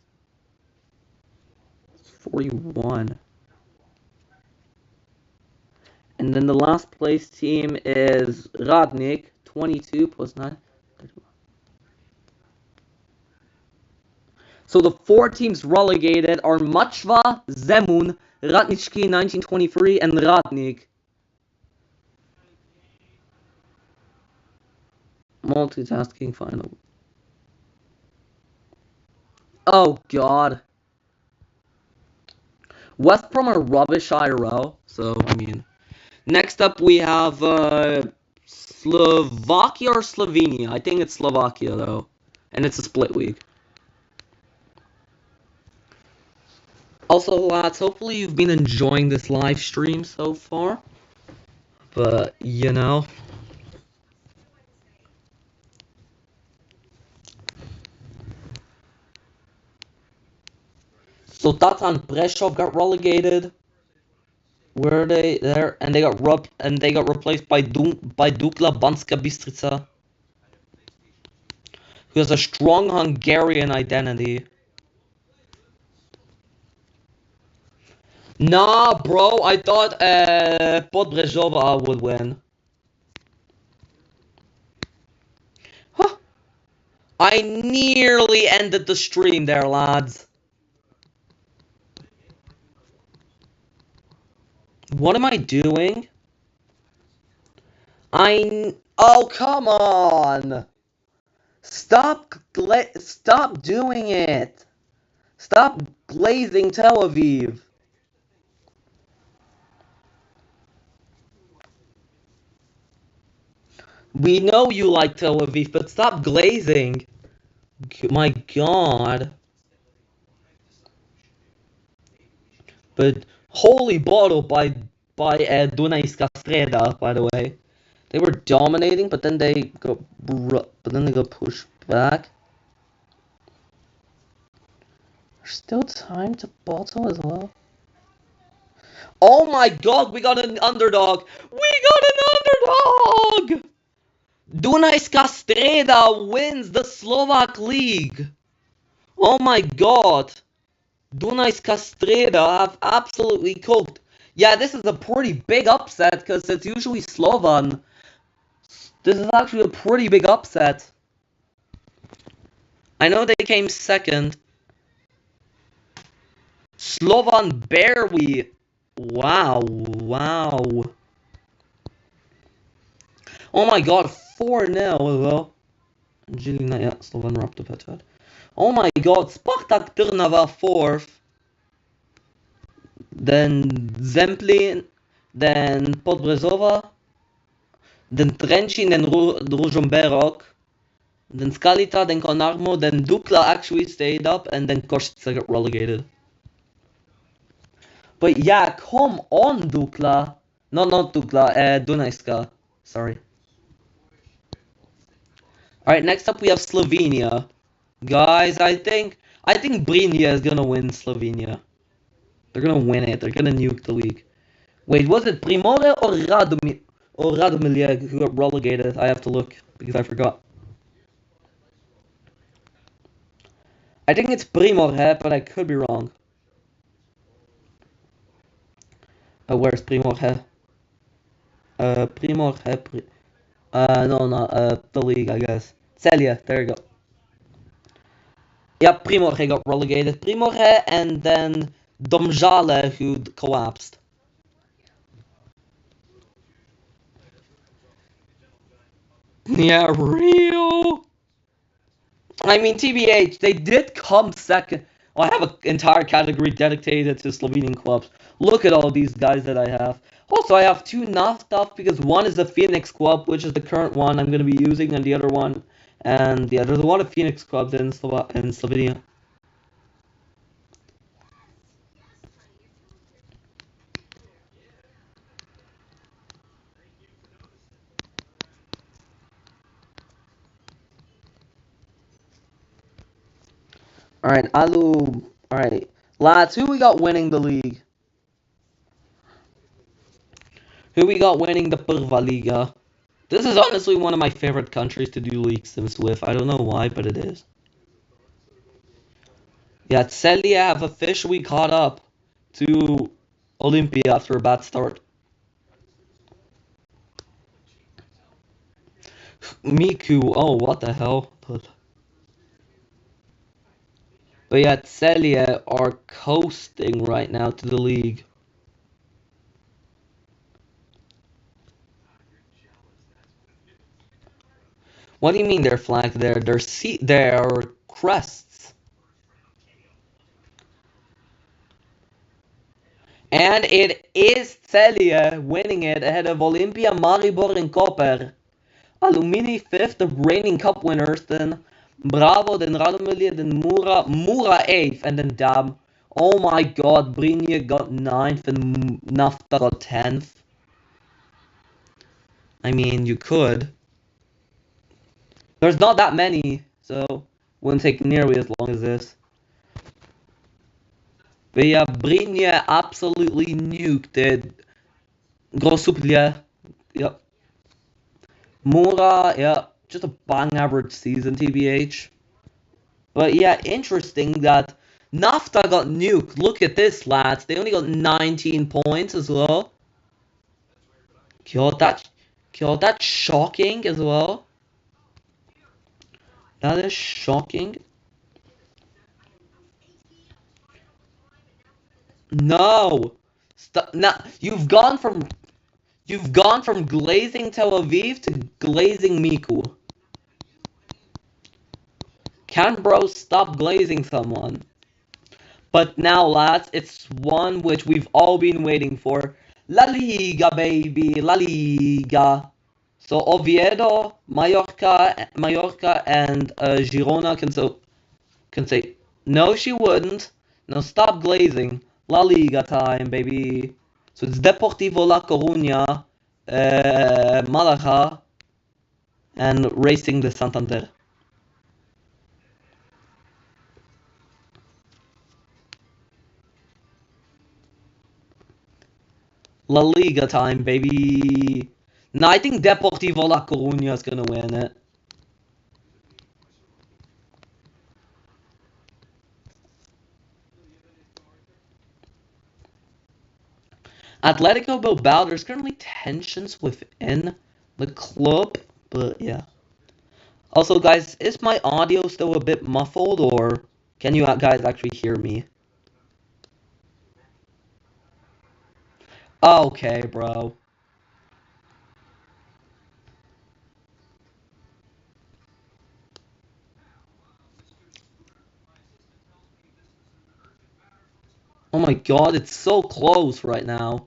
S1: It's 41. And then the last place team is Radnik, 22 plus 9. 31. So the 4 teams relegated are Mochva, Zemun, Radnički 1923, and Radnik. Multitasking final. Oh god. West Brom are rubbish IRL, so I mean. Next up we have Slovakia or Slovenia. I think it's Slovakia though. And it's a split week. Also, lads, hopefully you've been enjoying this live stream so far. But, you know. So Tatan Prešov got relegated. Were they there? And they got replaced by Dukla Banska Bystrica, who has a strong Hungarian identity. Nah, bro, I thought Podbrezhova would win. Huh. I nearly ended the stream there, lads. What am I doing? Oh, come on! Stop doing it! Stop glazing Tel Aviv! We know you like Tel Aviv, but stop glazing! My god. But holy bottle by Dunajska Streda, by the way. They were dominating, but then they got pushed back. There's still time to bottle as well. Oh my god, we got an underdog! We got an underdog! Dunajska Streda wins the Slovak League! Oh my god! Dunajska Streda have absolutely cooked. Yeah, this is a pretty big upset because it's usually Slovan. This is actually a pretty big upset. I know they came second. Slovan barely Wow, wow. Oh my god, 4-0 wel. Angelina, ja, Slovan wrapped up het. Oh my god, Spartak Trnava fourth. Then Zemplin, then Podbrezova, then Trencin, then Ružomberok, then Skalita, then Konarmo, then Dukla actually stayed up, and then Košice got relegated. But yeah, come on, Dukla. No, not Dukla, Dunajska. Sorry. Alright, next up we have Slovenia. Guys, I think Brinja is gonna win Slovenia. They're gonna win it. They're gonna nuke the league. Wait, was it Primore or Radomir who got relegated? I have to look because I forgot. I think it's Primore, but I could be wrong. Where's Primore? Primore. No, the league, I guess. Celia, there you go. Yeah, Primorje got relegated. Primorje and then Domžale who collapsed. Yeah, real. I mean, TBH, they did come second. Oh, I have an entire category dedicated to Slovenian clubs. Look at all these guys that I have. Also, I have two stuff because one is the Phoenix Club, which is the current one I'm going to be using, and the other one, and yeah, there's a lot of Phoenix clubs in Slovenia. All right, Alu. All right, lads, who we got winning the league? Who we got winning the Prva Liga? This is honestly one of my favorite countries to do league sims with. I don't know why, but it is. Yeah, Celia have officially caught up to Olympia after a bad start. Miku, oh, what the hell? But yeah, Celia are coasting right now to the league. What do you mean they're flagged there? They're crests. And it is Celia winning it ahead of Olympia, Maribor, and Koper. Alumini fifth, the reigning cup winners, then Bravo, then Radomir, then Mura eighth, and then Dam. Oh my god, Brinje got ninth and Nafta got 10th. I mean, you could. There's not that many, so wouldn't take nearly as long as this. But yeah, Brinje absolutely nuked it. Grosuplje, yep. Mura, yeah, just a bang average season, TBH. But yeah, interesting that Nafta got nuked. Look at this, lads. They only got 19 points as well. God, that's shocking as well. That is shocking. No. Stop. Now, you've gone from glazing Tel Aviv to glazing Miku. Can bros stop glazing someone? But now, lads, it's one which we've all been waiting for. La Liga, baby, La Liga. So Oviedo, Mallorca, and Girona can say no. She wouldn't. No, stop glazing. La Liga time, baby. So it's Deportivo La Coruña, Malaga, and Racing de Santander. La Liga time, baby. No, I think Deportivo La Coruña is gonna win it. Atletico Bilbao, there's currently tensions within the club, but yeah. Also, guys, is my audio still a bit muffled, or can you guys actually hear me? Okay, bro. Oh my god, it's so close right now.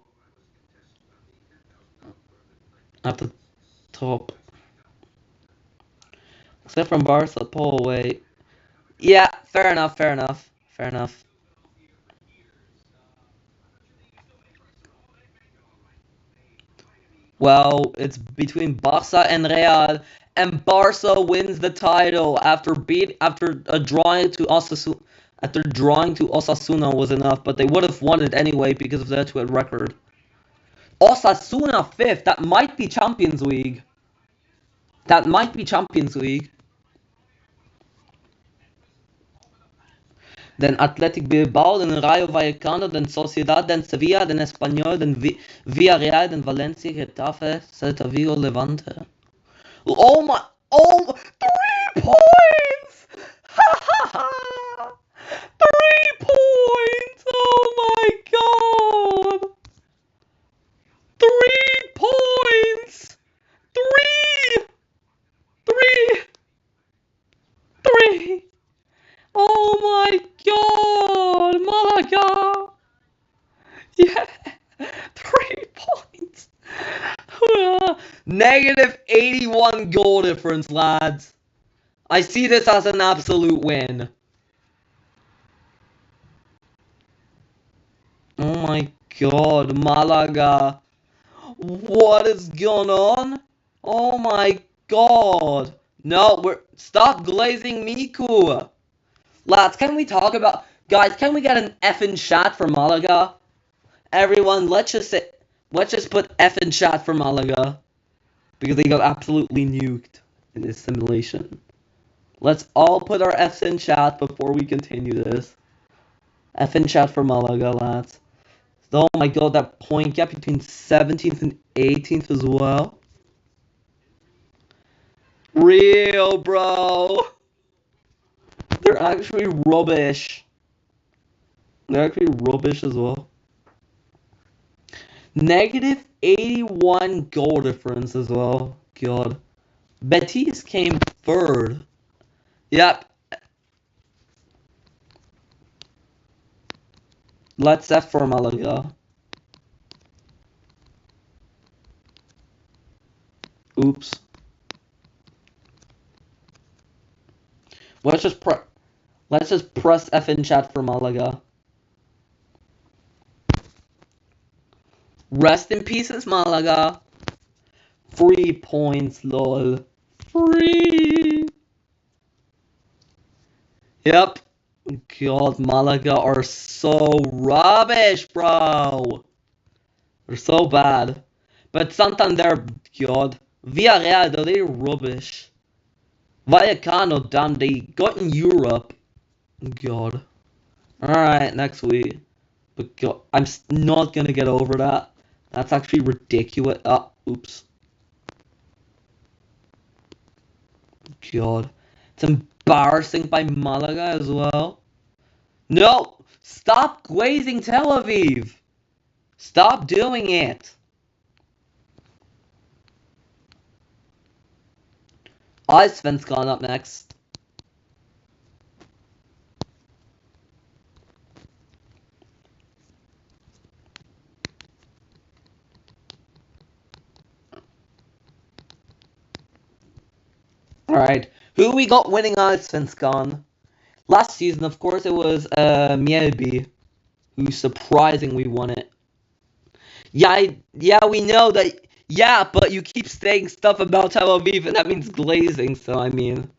S1: At the top. Except from Barca, pull away. Yeah, fair enough, fair enough, fair enough. Well, it's between Barca and Real, and Barca wins the title after a drawing to Osasuna. After drawing to Osasuna was enough, but they would have won it anyway because of their 2 record. Osasuna fifth. That might be Champions League. That might be Champions League. Then Athletic Bilbao, then Rayo Vallecano, then Sociedad, then Sevilla, then Espanyol, then Villarreal, then Valencia, Getafe, Celta Vigo, Levante. Oh my! Oh, 3 points! Ha ha ha! 3 points! Oh my god! 3 points! Three! Three! Three! Oh my god! Malaga! Yeah! 3 points! Negative 81 goal difference, lads. I see this as an absolute win. Oh my god, Malaga. What is going on? Oh my god. No, stop glazing Miku. Lads, can we talk about... Guys, can we get an effing shot for Malaga? Everyone, let's just put effing shot for Malaga. Because they got absolutely nuked in this simulation. Let's all put our F's in chat before we continue this. F in chat for Malaga, lads. Oh my god, that point gap between 17th and 18th as well. Real, bro. They're actually rubbish. They're actually rubbish as well. Negative 81 goal difference as well. God. Betis came third. Yep. Let's F for Malaga. Oops. Let's just press F in chat for Malaga. Rest in pieces, Malaga. 3 points, lol. 3. Yep. God, Malaga are so rubbish, bro. They're so bad. But Santander, God. Villarreal, though, they're rubbish. Vallecano, damn, they got in Europe. God. Alright, next week. But God, I'm not gonna get over that. That's actually ridiculous. Oops. God. It's embarrassing by Malaga as well. No! Stop glazing Tel Aviv! Stop doing it! Allsvenskan up next. Alright, who we got winning Allsvenskan? Last season, of course, it was Mjällby, who surprisingly won it. Yeah, we know that. Yeah, but you keep saying stuff about Tel Aviv, and that means glazing. So I mean,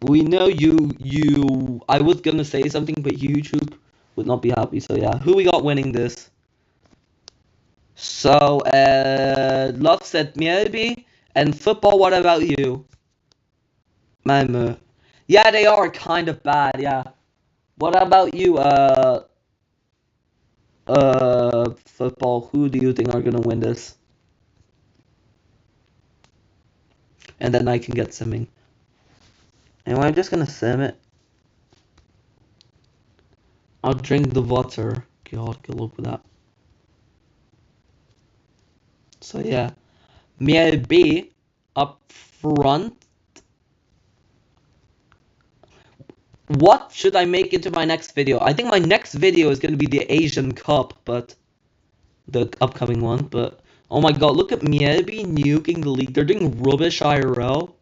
S1: we know you. I was gonna say something, but YouTube would not be happy. So yeah, who we got winning this? So Love said Mjällby, and football. What about you? Malmö. Yeah, they are kind of bad. Yeah. What about you? Football. Who do you think are gonna win this? And then I can get simming. Anyway, I'm just gonna sim it. I'll drink the water. God, good luck with that. So yeah, Mjällby up front. What should I make into my next video? I think my next video is going to be the Asian Cup, but the upcoming one. But oh my god, look at Mjällby nuking the league. They're doing rubbish IRL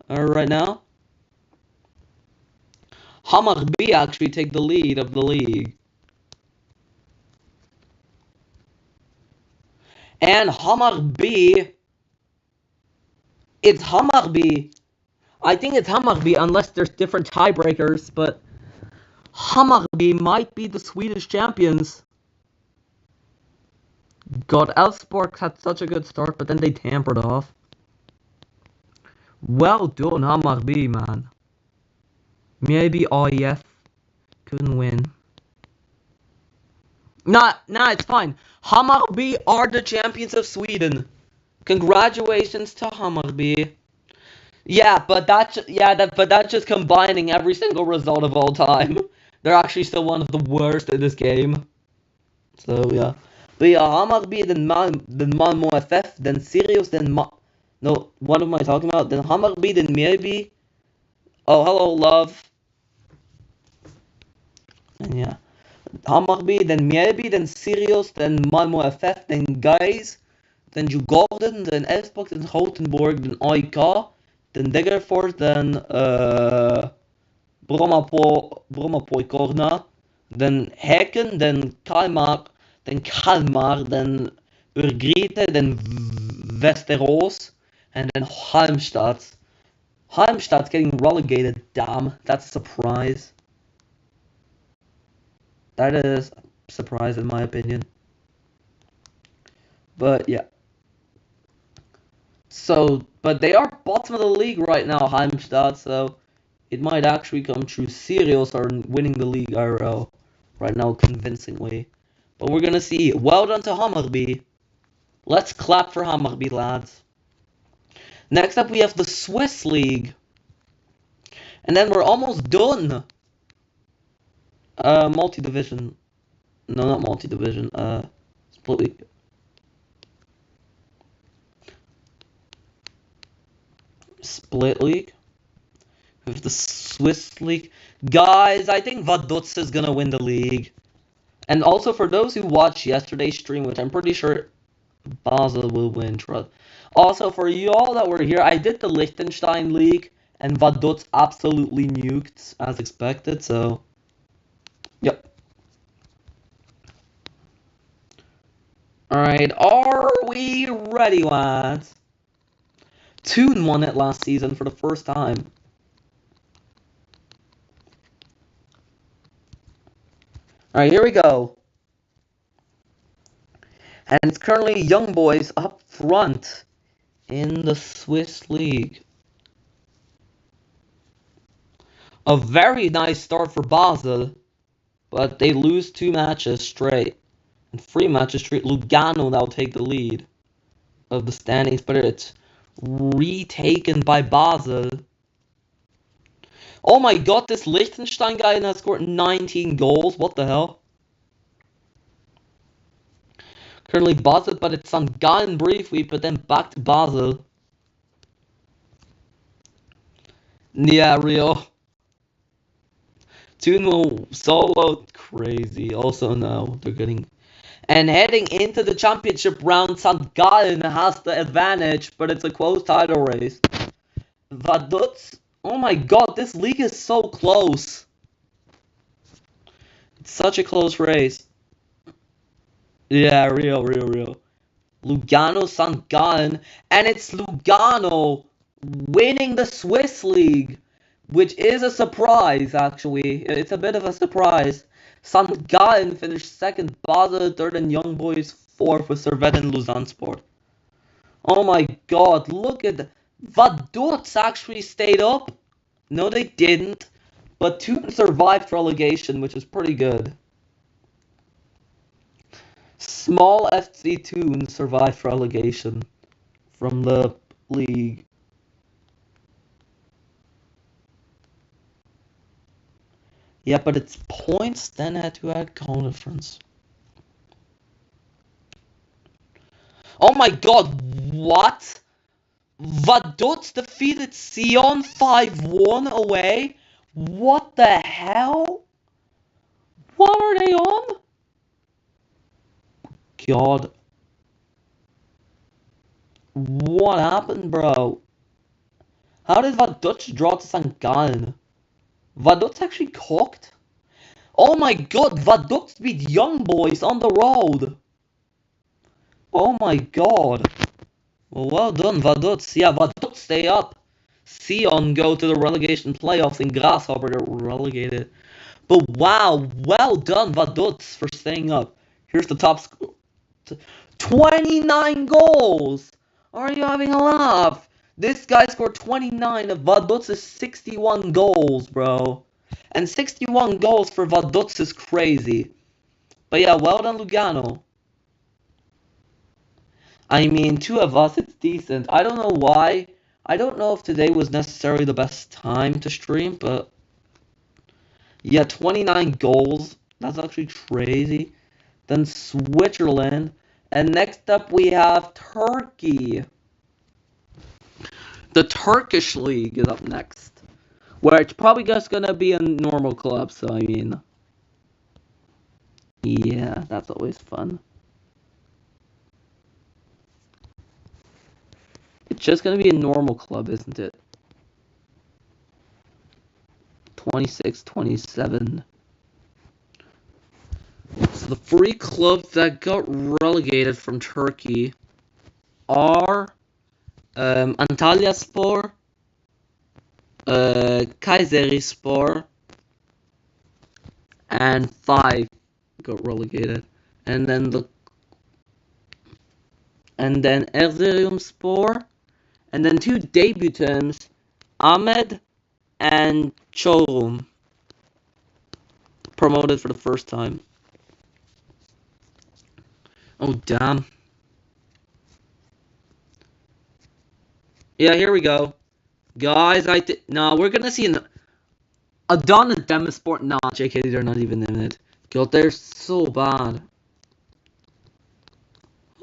S1: right now. Hammarby actually take the lead of the league. And Hammarby, it's Hammarby. I think it's Hammarby unless there's different tiebreakers, but Hammarby might be the Swedish champions. God, Elfsborg had such a good start, but then they tampered off. Well done, Hammarby, man. Maybe IF couldn't win. Nah, it's fine. Hammarby are the champions of Sweden. Congratulations to Hammarby. Yeah, but that's just combining every single result of all time. They're actually still one of the worst in this game. So yeah. But yeah, Hammarby, then Malmö FF, then Sirius, then no, what am I talking about? Then Hammarby, then Mjällby. Oh, hello, love. And yeah. Hammarby, then Mjällby, then Sirius, then Malmö FF, then Guys, then Djurgården, then Elfsborg, then Gothenburg, then AIK, then Degerfors, then Brommapojkarna, then Häcken, then Kalmar, then Örgryte, then Västerås, and then Halmstad. Halmstad's getting relegated, damn, that's a surprise. That is a surprise in my opinion. But yeah. So, but they are bottom of the league right now, Halmstad, so it might actually come true. Sirius are winning the league IRL right now convincingly. But we're gonna see. Well done to Hammarby. Let's clap for Hammarby, lads. Next up we have the Swiss League. And then we're almost done. Multi-division. No, not multi-division. Split league. Split league. With the Swiss League. Guys, I think Vaduz is gonna win the league. And also for those who watched yesterday's stream, which I'm pretty sure Basel will win. Also for you all that were here, I did the Liechtenstein League, and Vaduz absolutely nuked as expected. So, yep. All right, are we ready, lads? Toon won it last season for the first time. All right, here we go. And it's currently Young Boys up front in the Swiss League. A very nice start for Basel, but they lose 2 matches straight. And 3 matches straight. Lugano now take the lead of the standings, but it's retaken by Basel. Oh my god, this Liechtenstein guy has scored 19 goals. What the hell? Currently Basel, but it's on Gallen briefly, but then back to Basel. Yeah, real. Tuno solo crazy. Also now they're getting. And heading into the championship round, St. Gallen has the advantage, but it's a close title race. Vaduz, oh my god, this league is so close. It's such a close race. Yeah, real. Lugano, St. Gallen, and it's Lugano winning the Swiss League, which is a surprise, actually. It's a bit of a surprise. St. Gallen finished second, Basel third, and Young Boys fourth with Servette and Lausanne-Sport. Oh my god, look at that. Vaduz actually stayed up. No, they didn't. But Toon survived relegation, which is pretty good. Small FC Toon survived relegation from the league. Yeah, but it's points then had to add goal difference. Oh my god, what? Vaduz defeated Sion 5-1 away? What the hell? What are they on? God. What happened, bro? How did Vaduz draw to St. Gallen? Vaduz actually cooked? Oh my god, Vaduz beat Young Boys on the road! Oh my god. Well done, Vaduz. Yeah, Vaduz stay up. Sion go to the relegation playoffs and Grasshopper get relegated. But wow, well done, Vaduz, for staying up. Here's the top score. 29 goals! Are you having a laugh? This guy scored 29 of Vaduz's 61 goals, bro. And 61 goals for Vaduz is crazy. But yeah, well done, Lugano. I mean, two of us, it's decent. I don't know why. I don't know if today was necessarily the best time to stream, but yeah, 29 goals. That's actually crazy. Then Switzerland. And next up we have Turkey. The Turkish league is up next. Where it's probably just gonna be a normal club, so I mean. Yeah, that's always fun. It's just gonna be a normal club, isn't it? 26, 27. So the three clubs that got relegated from Turkey are Antalyaspor, Kayserispor, and 5 got relegated. And then Erzurumspor, and then 2 debutants, Ahmed and Çorum, promoted for the first time. Oh damn. Yeah, here we go. Guys, no, we're gonna see Adana Demasport. Nah, JK, they're not even in it. God, they're so bad.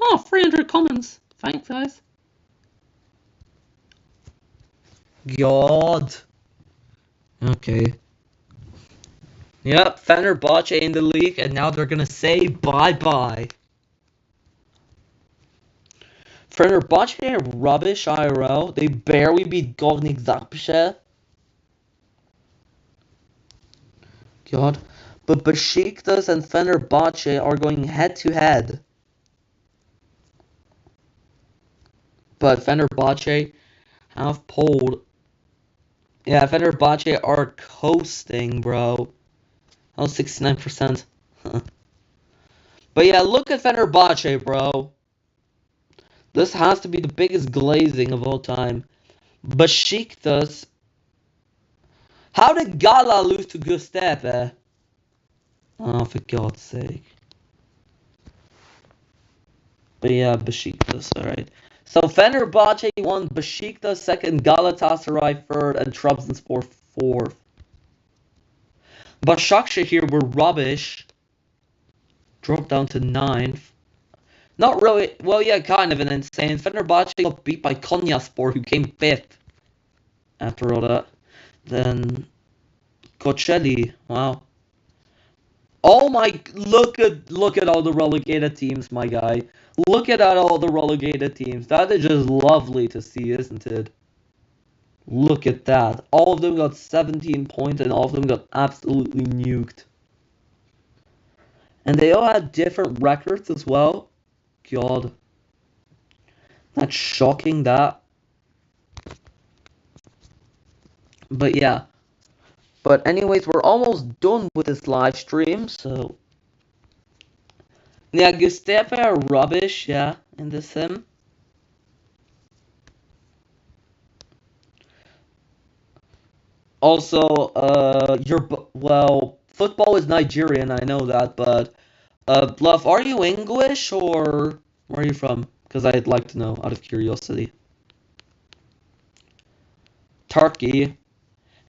S1: Oh, 300 comments. Thanks, guys. God. Okay. Yep, Fenerbahce in the league, and now they're gonna say bye-bye. Fenerbahce are rubbish, IRL. They barely beat Gornik Zapishe. God. But Besiktas and Fenerbahce are going head-to-head. But Fenerbahce have pulled. Yeah, Fenerbahce are coasting, bro. That was 69%. But yeah, look at Fenerbahce, bro. This has to be the biggest glazing of all time. Besiktas. How did Gala lose to Gustepe? Oh, for God's sake. But yeah, Besiktas, alright. So Fenerbahce won, Besiktas second, Galatasaray third, and Trabzonspor fourth. Başakşehir here were rubbish. Dropped down to 9th. Not really, well yeah, kind of an insane. Fenerbahce got beat by Konyaspor, who came 5th. After all that. Then Kocaeli, wow. Oh my, look at all the relegated teams, my guy. Look at all the relegated teams. That is just lovely to see, isn't it? Look at that. All of them got 17 points and all of them got absolutely nuked. And they all had different records as well. God. That's shocking, that. But yeah. But anyways, we're almost done with this live stream, so... Yeah, Gustepe are rubbish, yeah, in the sim. Also, well, football is Nigerian, I know that, but, Bluff, are you English, or where are you from? Because I'd like to know, out of curiosity. Turkey.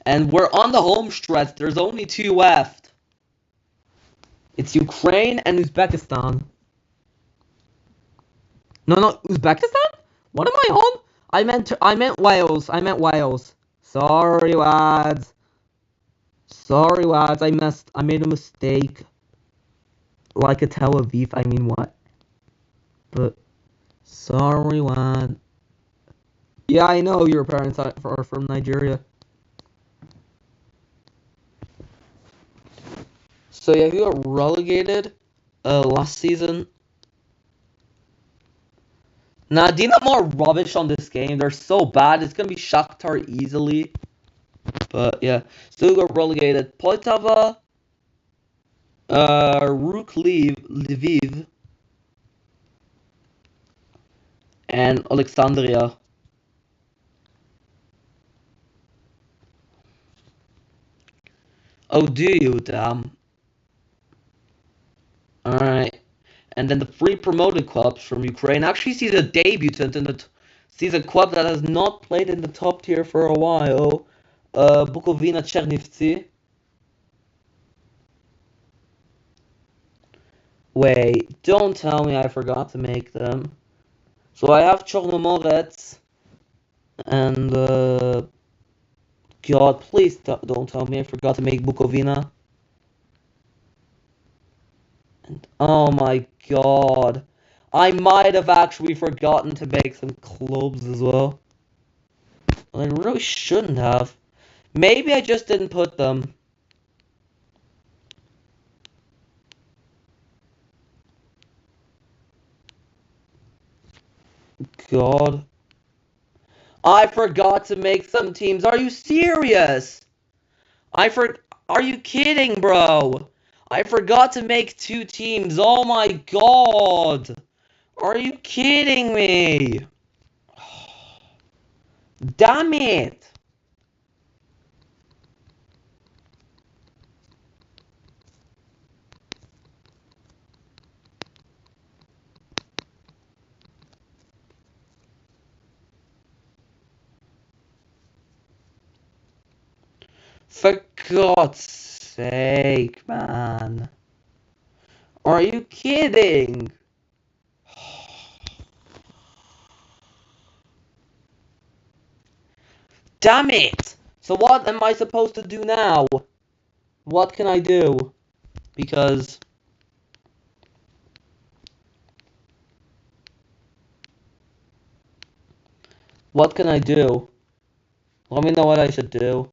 S1: And we're on the home stretch, there's only 2 left. It's Ukraine and Uzbekistan. No, Uzbekistan? What am I on? I meant Wales. I meant Wales. Sorry, lads. Sorry, lads. I made a mistake. Like a Tel Aviv. I mean what? But sorry, lad. Yeah, I know your parents are from Nigeria. So yeah, we got relegated last season. Nah, Dinamo are rubbish on this game. They're so bad. It's gonna be Shakhtar easily. But yeah, so we got relegated. Poltava, Lviv, and Alexandria. Oh, do you? Damn. Alright. And then the three promoted clubs from Ukraine actually sees a debutant in sees a club that has not played in the top tier for a while. Bukovina Chernivtsi. Wait, don't tell me I forgot to make them. So I have Chornomorets and God, please don't tell me I forgot to make Bukovina. And oh my God, I might have actually forgotten to make some clubs as well. I really shouldn't have. Maybe I just didn't put them. God. I forgot to make some teams. Are you serious? Are you kidding, bro? I forgot to make two teams. Oh my God. Are you kidding me? Damn it. For God's sake, man. Are you kidding? Damn it! So what am I supposed to do now? What can I do? Because what can I do? Let me know what I should do.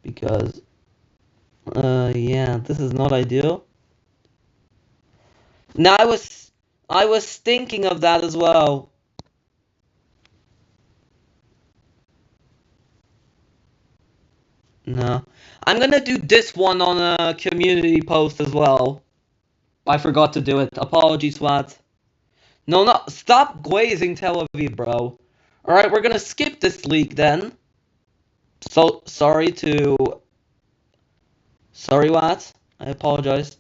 S1: Because yeah, this is not ideal. Now I was thinking of that as well. No. I'm gonna do this one on a community post as well. I forgot to do it. Apologies, Swat. No, stop glazing Tel Aviv, bro. Alright, we're gonna skip this league then. So, sorry, Wat. I apologize.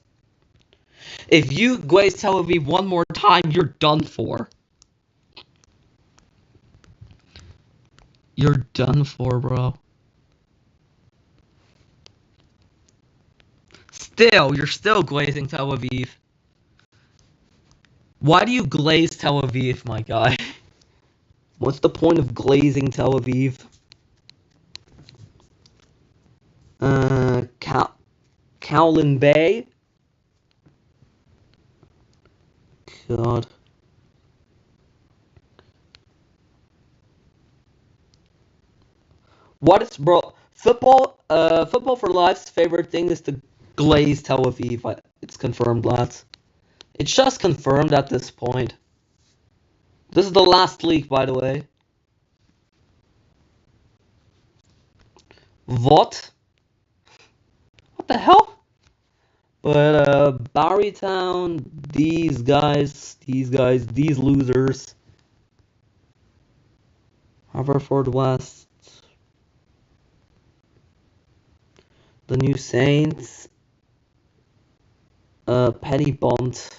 S1: If you glaze Tel Aviv one more time, you're done for. You're done for, bro. You're still glazing Tel Aviv. Why do you glaze Tel Aviv, my guy? What's the point of glazing Tel Aviv? Kowloon Bay? God. What is, bro? Football for Life's favorite thing is to glaze Tel Aviv. It's confirmed, lads. It's just confirmed at this point. This is the last leak, by the way. What? What the hell? But Barrytown, these losers. Haverford West, the New Saints, Petty Bont.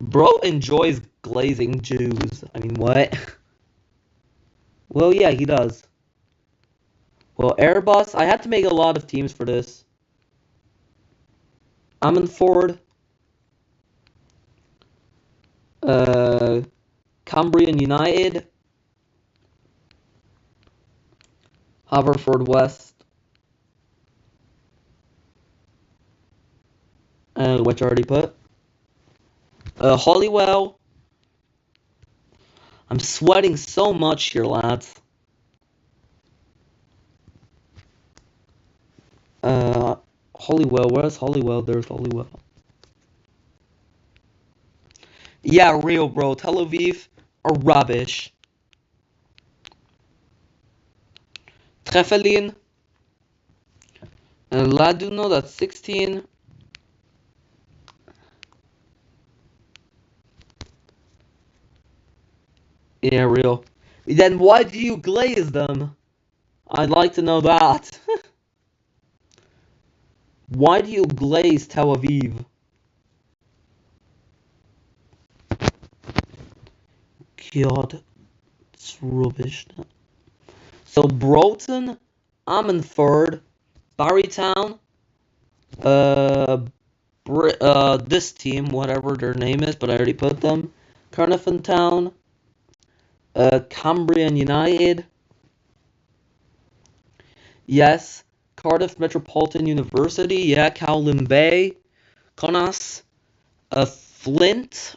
S1: Bro enjoys glazing Jews. I mean, what? Well, yeah, he does. Well, Airbus, I had to make a lot of teams for this. Ammanford, Cumbrian United, Haverfordwest, which I already put. Holywell. I'm sweating so much here, lads. Holywell. Where's Holywell? There's Holywell. Yeah, real, bro. Tel Aviv are rubbish. Treffelin. Laduno, that's 16. Yeah, real. Then why do you glaze them? I'd like to know that. Why do you glaze Tel Aviv? God, it's rubbish. So Broughton, Ammanford, Barrytown, this team, whatever their name is, but I already put them. Carnarvon Town, Cambrian United. Yes, Cardiff Metropolitan University. Yeah, Cowlin Bay, Connacht, Flint,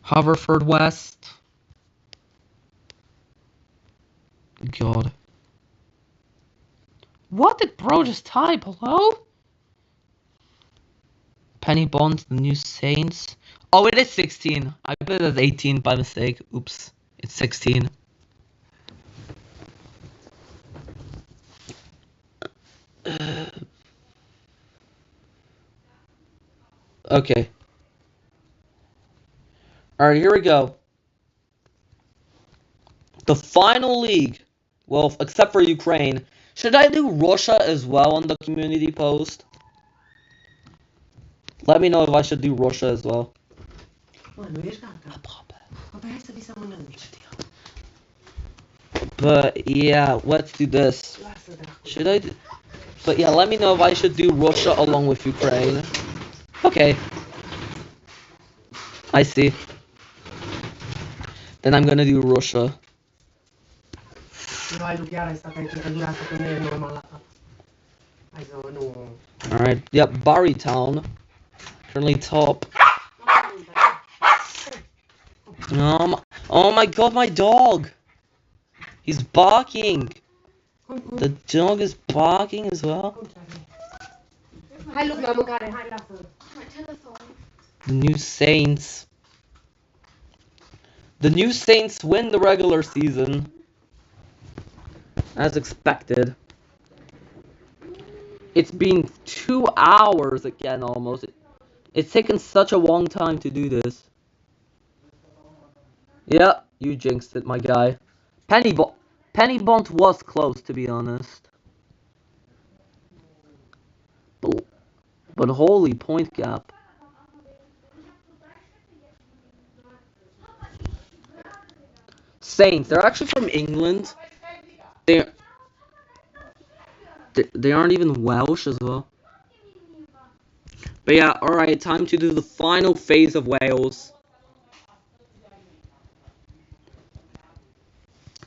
S1: Haverfordwest. God. What did bro just type? Hello? Penny Bonds, the New Saints. Oh, it is 16. I put it as 18 by mistake. Oops. It's 16. Okay. Alright, here we go. The final league. Well, except for Ukraine. Should I do Russia as well on the community post? Let me know if I should do Russia as well. But yeah, let's do this. Should I do... But yeah, let me know if I should do Russia along with Ukraine. Okay. I see. Then I'm gonna do Russia. Alright, yep, Barrytown. Currently top. Oh my god, my dog! He's barking! The dog is barking as well. The New Saints. The New Saints win the regular season. As expected. It's been 2 hours again almost. It's taken such a long time to do this. Yeah, you jinxed it, my guy. Penny Bont was close, to be honest. But holy point gap. Saints, they're actually from England. They aren't even Welsh as well. But yeah, alright, time to do the final phase of Wales.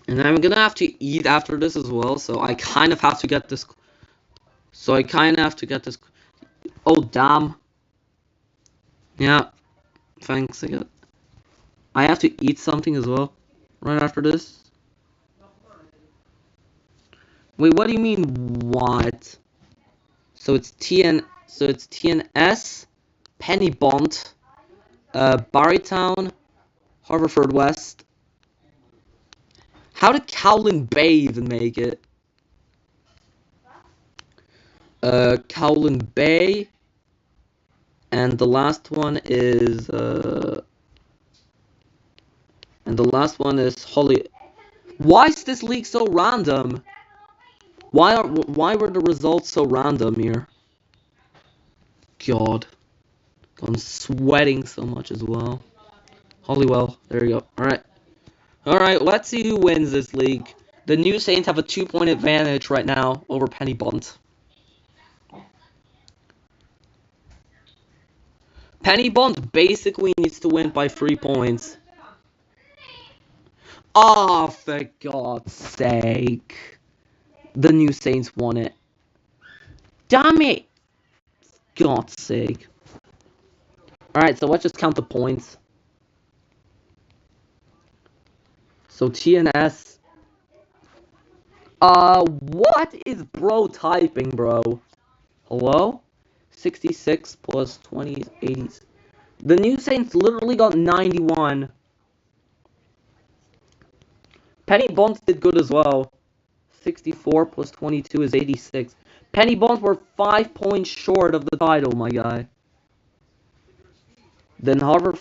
S1: And I'm gonna have to eat after this as well, so I kind of have to get this. Oh, damn. Yeah, thanks. I have to eat something as well, right after this. Wait, what do you mean, what? So it's TNS, Penny Bont, Barrytown, Haverfordwest. How did Cowlin Bay even make it? Cowlin Bay, and the last one is Holly. Why is this league so random? Why were the results so random here? God, I'm sweating so much as well. Holywell, there you go. Alright, let's see who wins this league. The New Saints have a 2-point advantage right now over Penny Bont. Penny Bond basically needs to win by 3 points. Oh, for God's sake. The New Saints won it. Damn it! God's sake. Alright, so let's just count the points. So TNS. What is bro typing, bro? Hello? 66 plus 20 is 80. The New Saints literally got 91. Penny Bonds did good as well. 64 plus 22 is 86. Penny Bonds were 5 points short of the title, my guy. Then Harvard,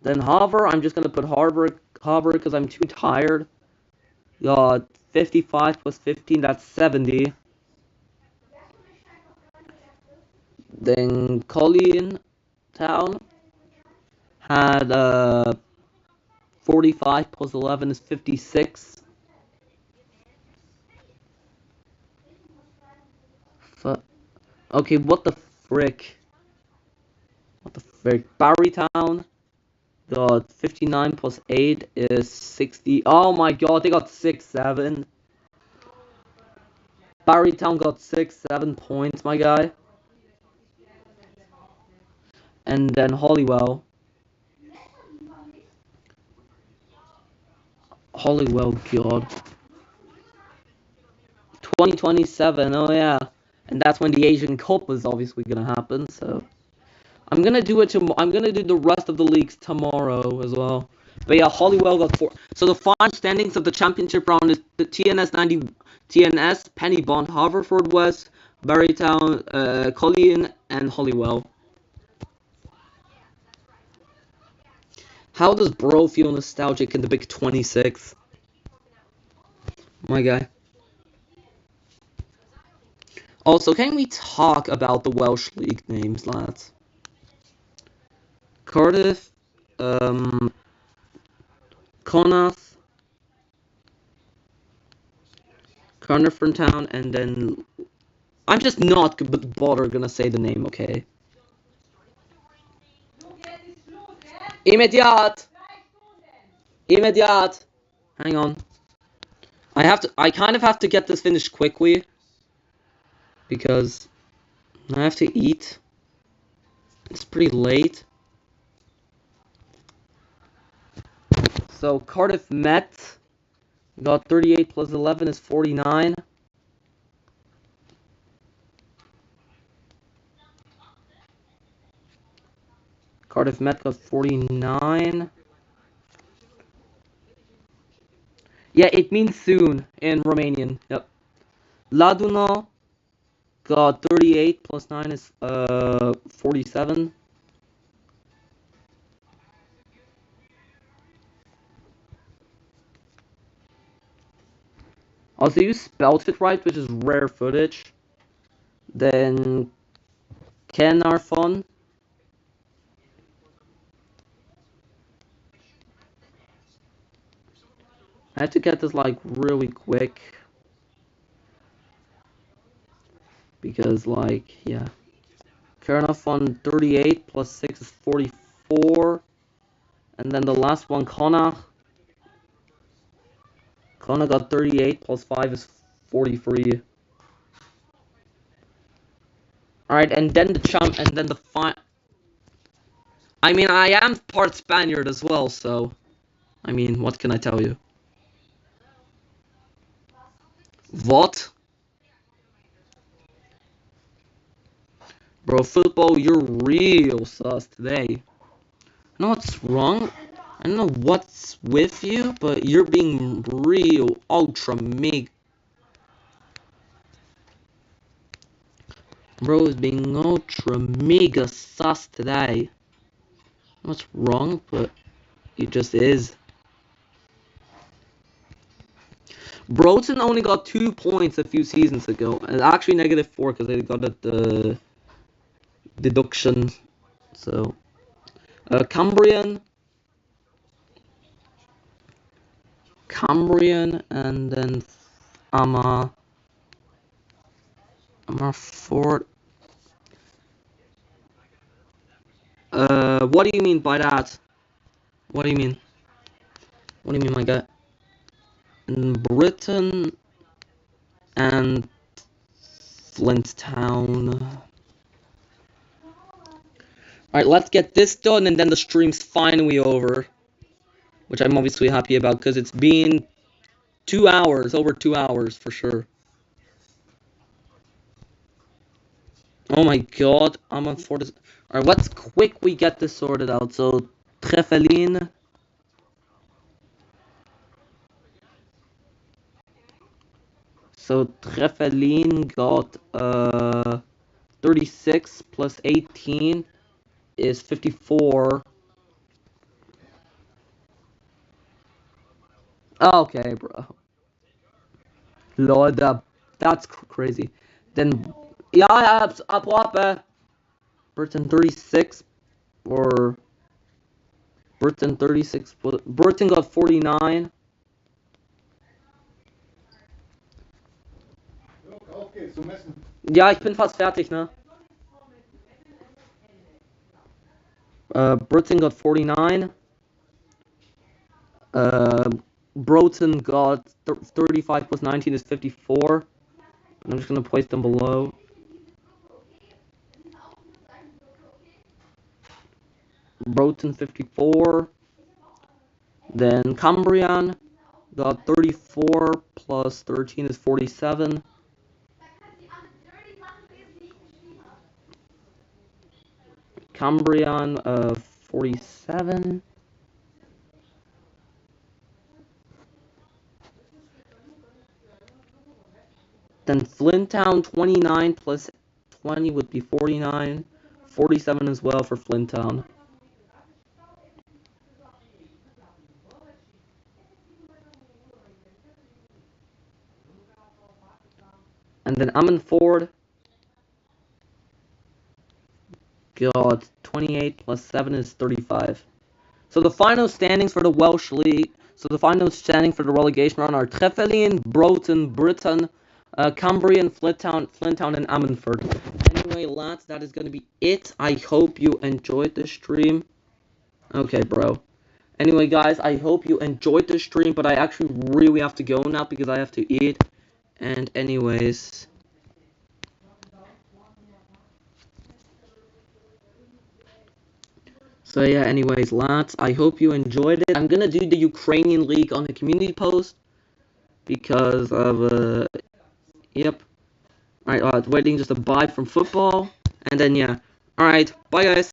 S1: I'm just gonna put Harvard because I'm too tired. 55 plus 15, that's 70. Then Colleen Town had 45 plus 11 is 56. Okay, what the frick? Barrytown got 59 plus 8 is 60. Oh my god, they got 6-7. Barrytown got 6-7 points, my guy. And then Hollywell, god. 2027, oh yeah. And that's when the Asian Cup is obviously gonna happen, so I'm gonna do the rest of the leagues tomorrow as well. But yeah, Hollywell got 4. So the final standings of the championship round is the TNS, Penny Bond, Haverford Barrytown, Colleen, and Hollywell. How does bro feel nostalgic in the Big 26? My guy. Also, can we talk about the Welsh League names, lads? Cardiff, Connacht, Carnarvon Town, and then I'm just not gonna say the name, okay? Immediat! Hang on. I kind of have to get this finished quickly because I have to eat. It's pretty late. So Cardiff Met got 38 plus 11 is 49. Cardiff Met got 49. Yeah, it means soon in Romanian. Yep. Laduna got 38 plus 9 is 47. Also, you spelled it right, which is rare footage. Then Caernarfon. I have to get this like really quick because like yeah. Caernarfon 38 plus 6 is 44. And then the last one, Connacht. Connacht got 38 plus 5 is 43. Alright, and then the final. I mean, I am part Spaniard as well, so I mean, what can I tell you? What? Bro, football, you're real sus today. I know what's wrong. I don't know what's with you, but you're being real ultra mega. Bro is being ultra mega sus today. What's wrong, but it just is. Broughton only got 2 points a few seasons ago, and actually -4 because they got the deduction. So, Cambrian, and then Amarford. What do you mean by that? What do you mean? What do you mean, my guy? In Britain and Flint Town. Alright, let's get this done and then the stream's finally over. Which I'm obviously happy about because it's been 2 hours, over 2 hours for sure. Oh my god, I'm on 4. Alright, let's quickly get this sorted out. So, Treffelin. So, Treffelin got 36 plus 18 is 54. Okay, bro. Lord, that's crazy. Then, yeah, up, Burton 36 or Burton 36. Burton got 49. Ja, ich bin fast fertig, ne? Burton got 49. Broughton got 35 plus 19 is 54. I'm just gonna place them below. Broughton 54. Then Cambrian got 34 plus 13 is 47. Cambrian 47. Then Flinttown 29 plus 20 would be 49. 47 as well for Flinttown. And then Ammanford got 28 plus 7 is 35. So the final standings for the Welsh League, so the final standing for the relegation round are Treffelin, Broughton, Britain, Cambrian, Flinttown, and Ammanford. Anyway, lads, that is going to be it. I hope you enjoyed the stream. Okay, bro. Anyway, guys, I hope you enjoyed the stream, but I actually really have to go now because I have to eat. And anyways... So yeah, anyways, lads, I hope you enjoyed it. I'm gonna do the Ukrainian League on the community post because of, yep. Alright, waiting just a bye from football, and then yeah. Alright, bye guys.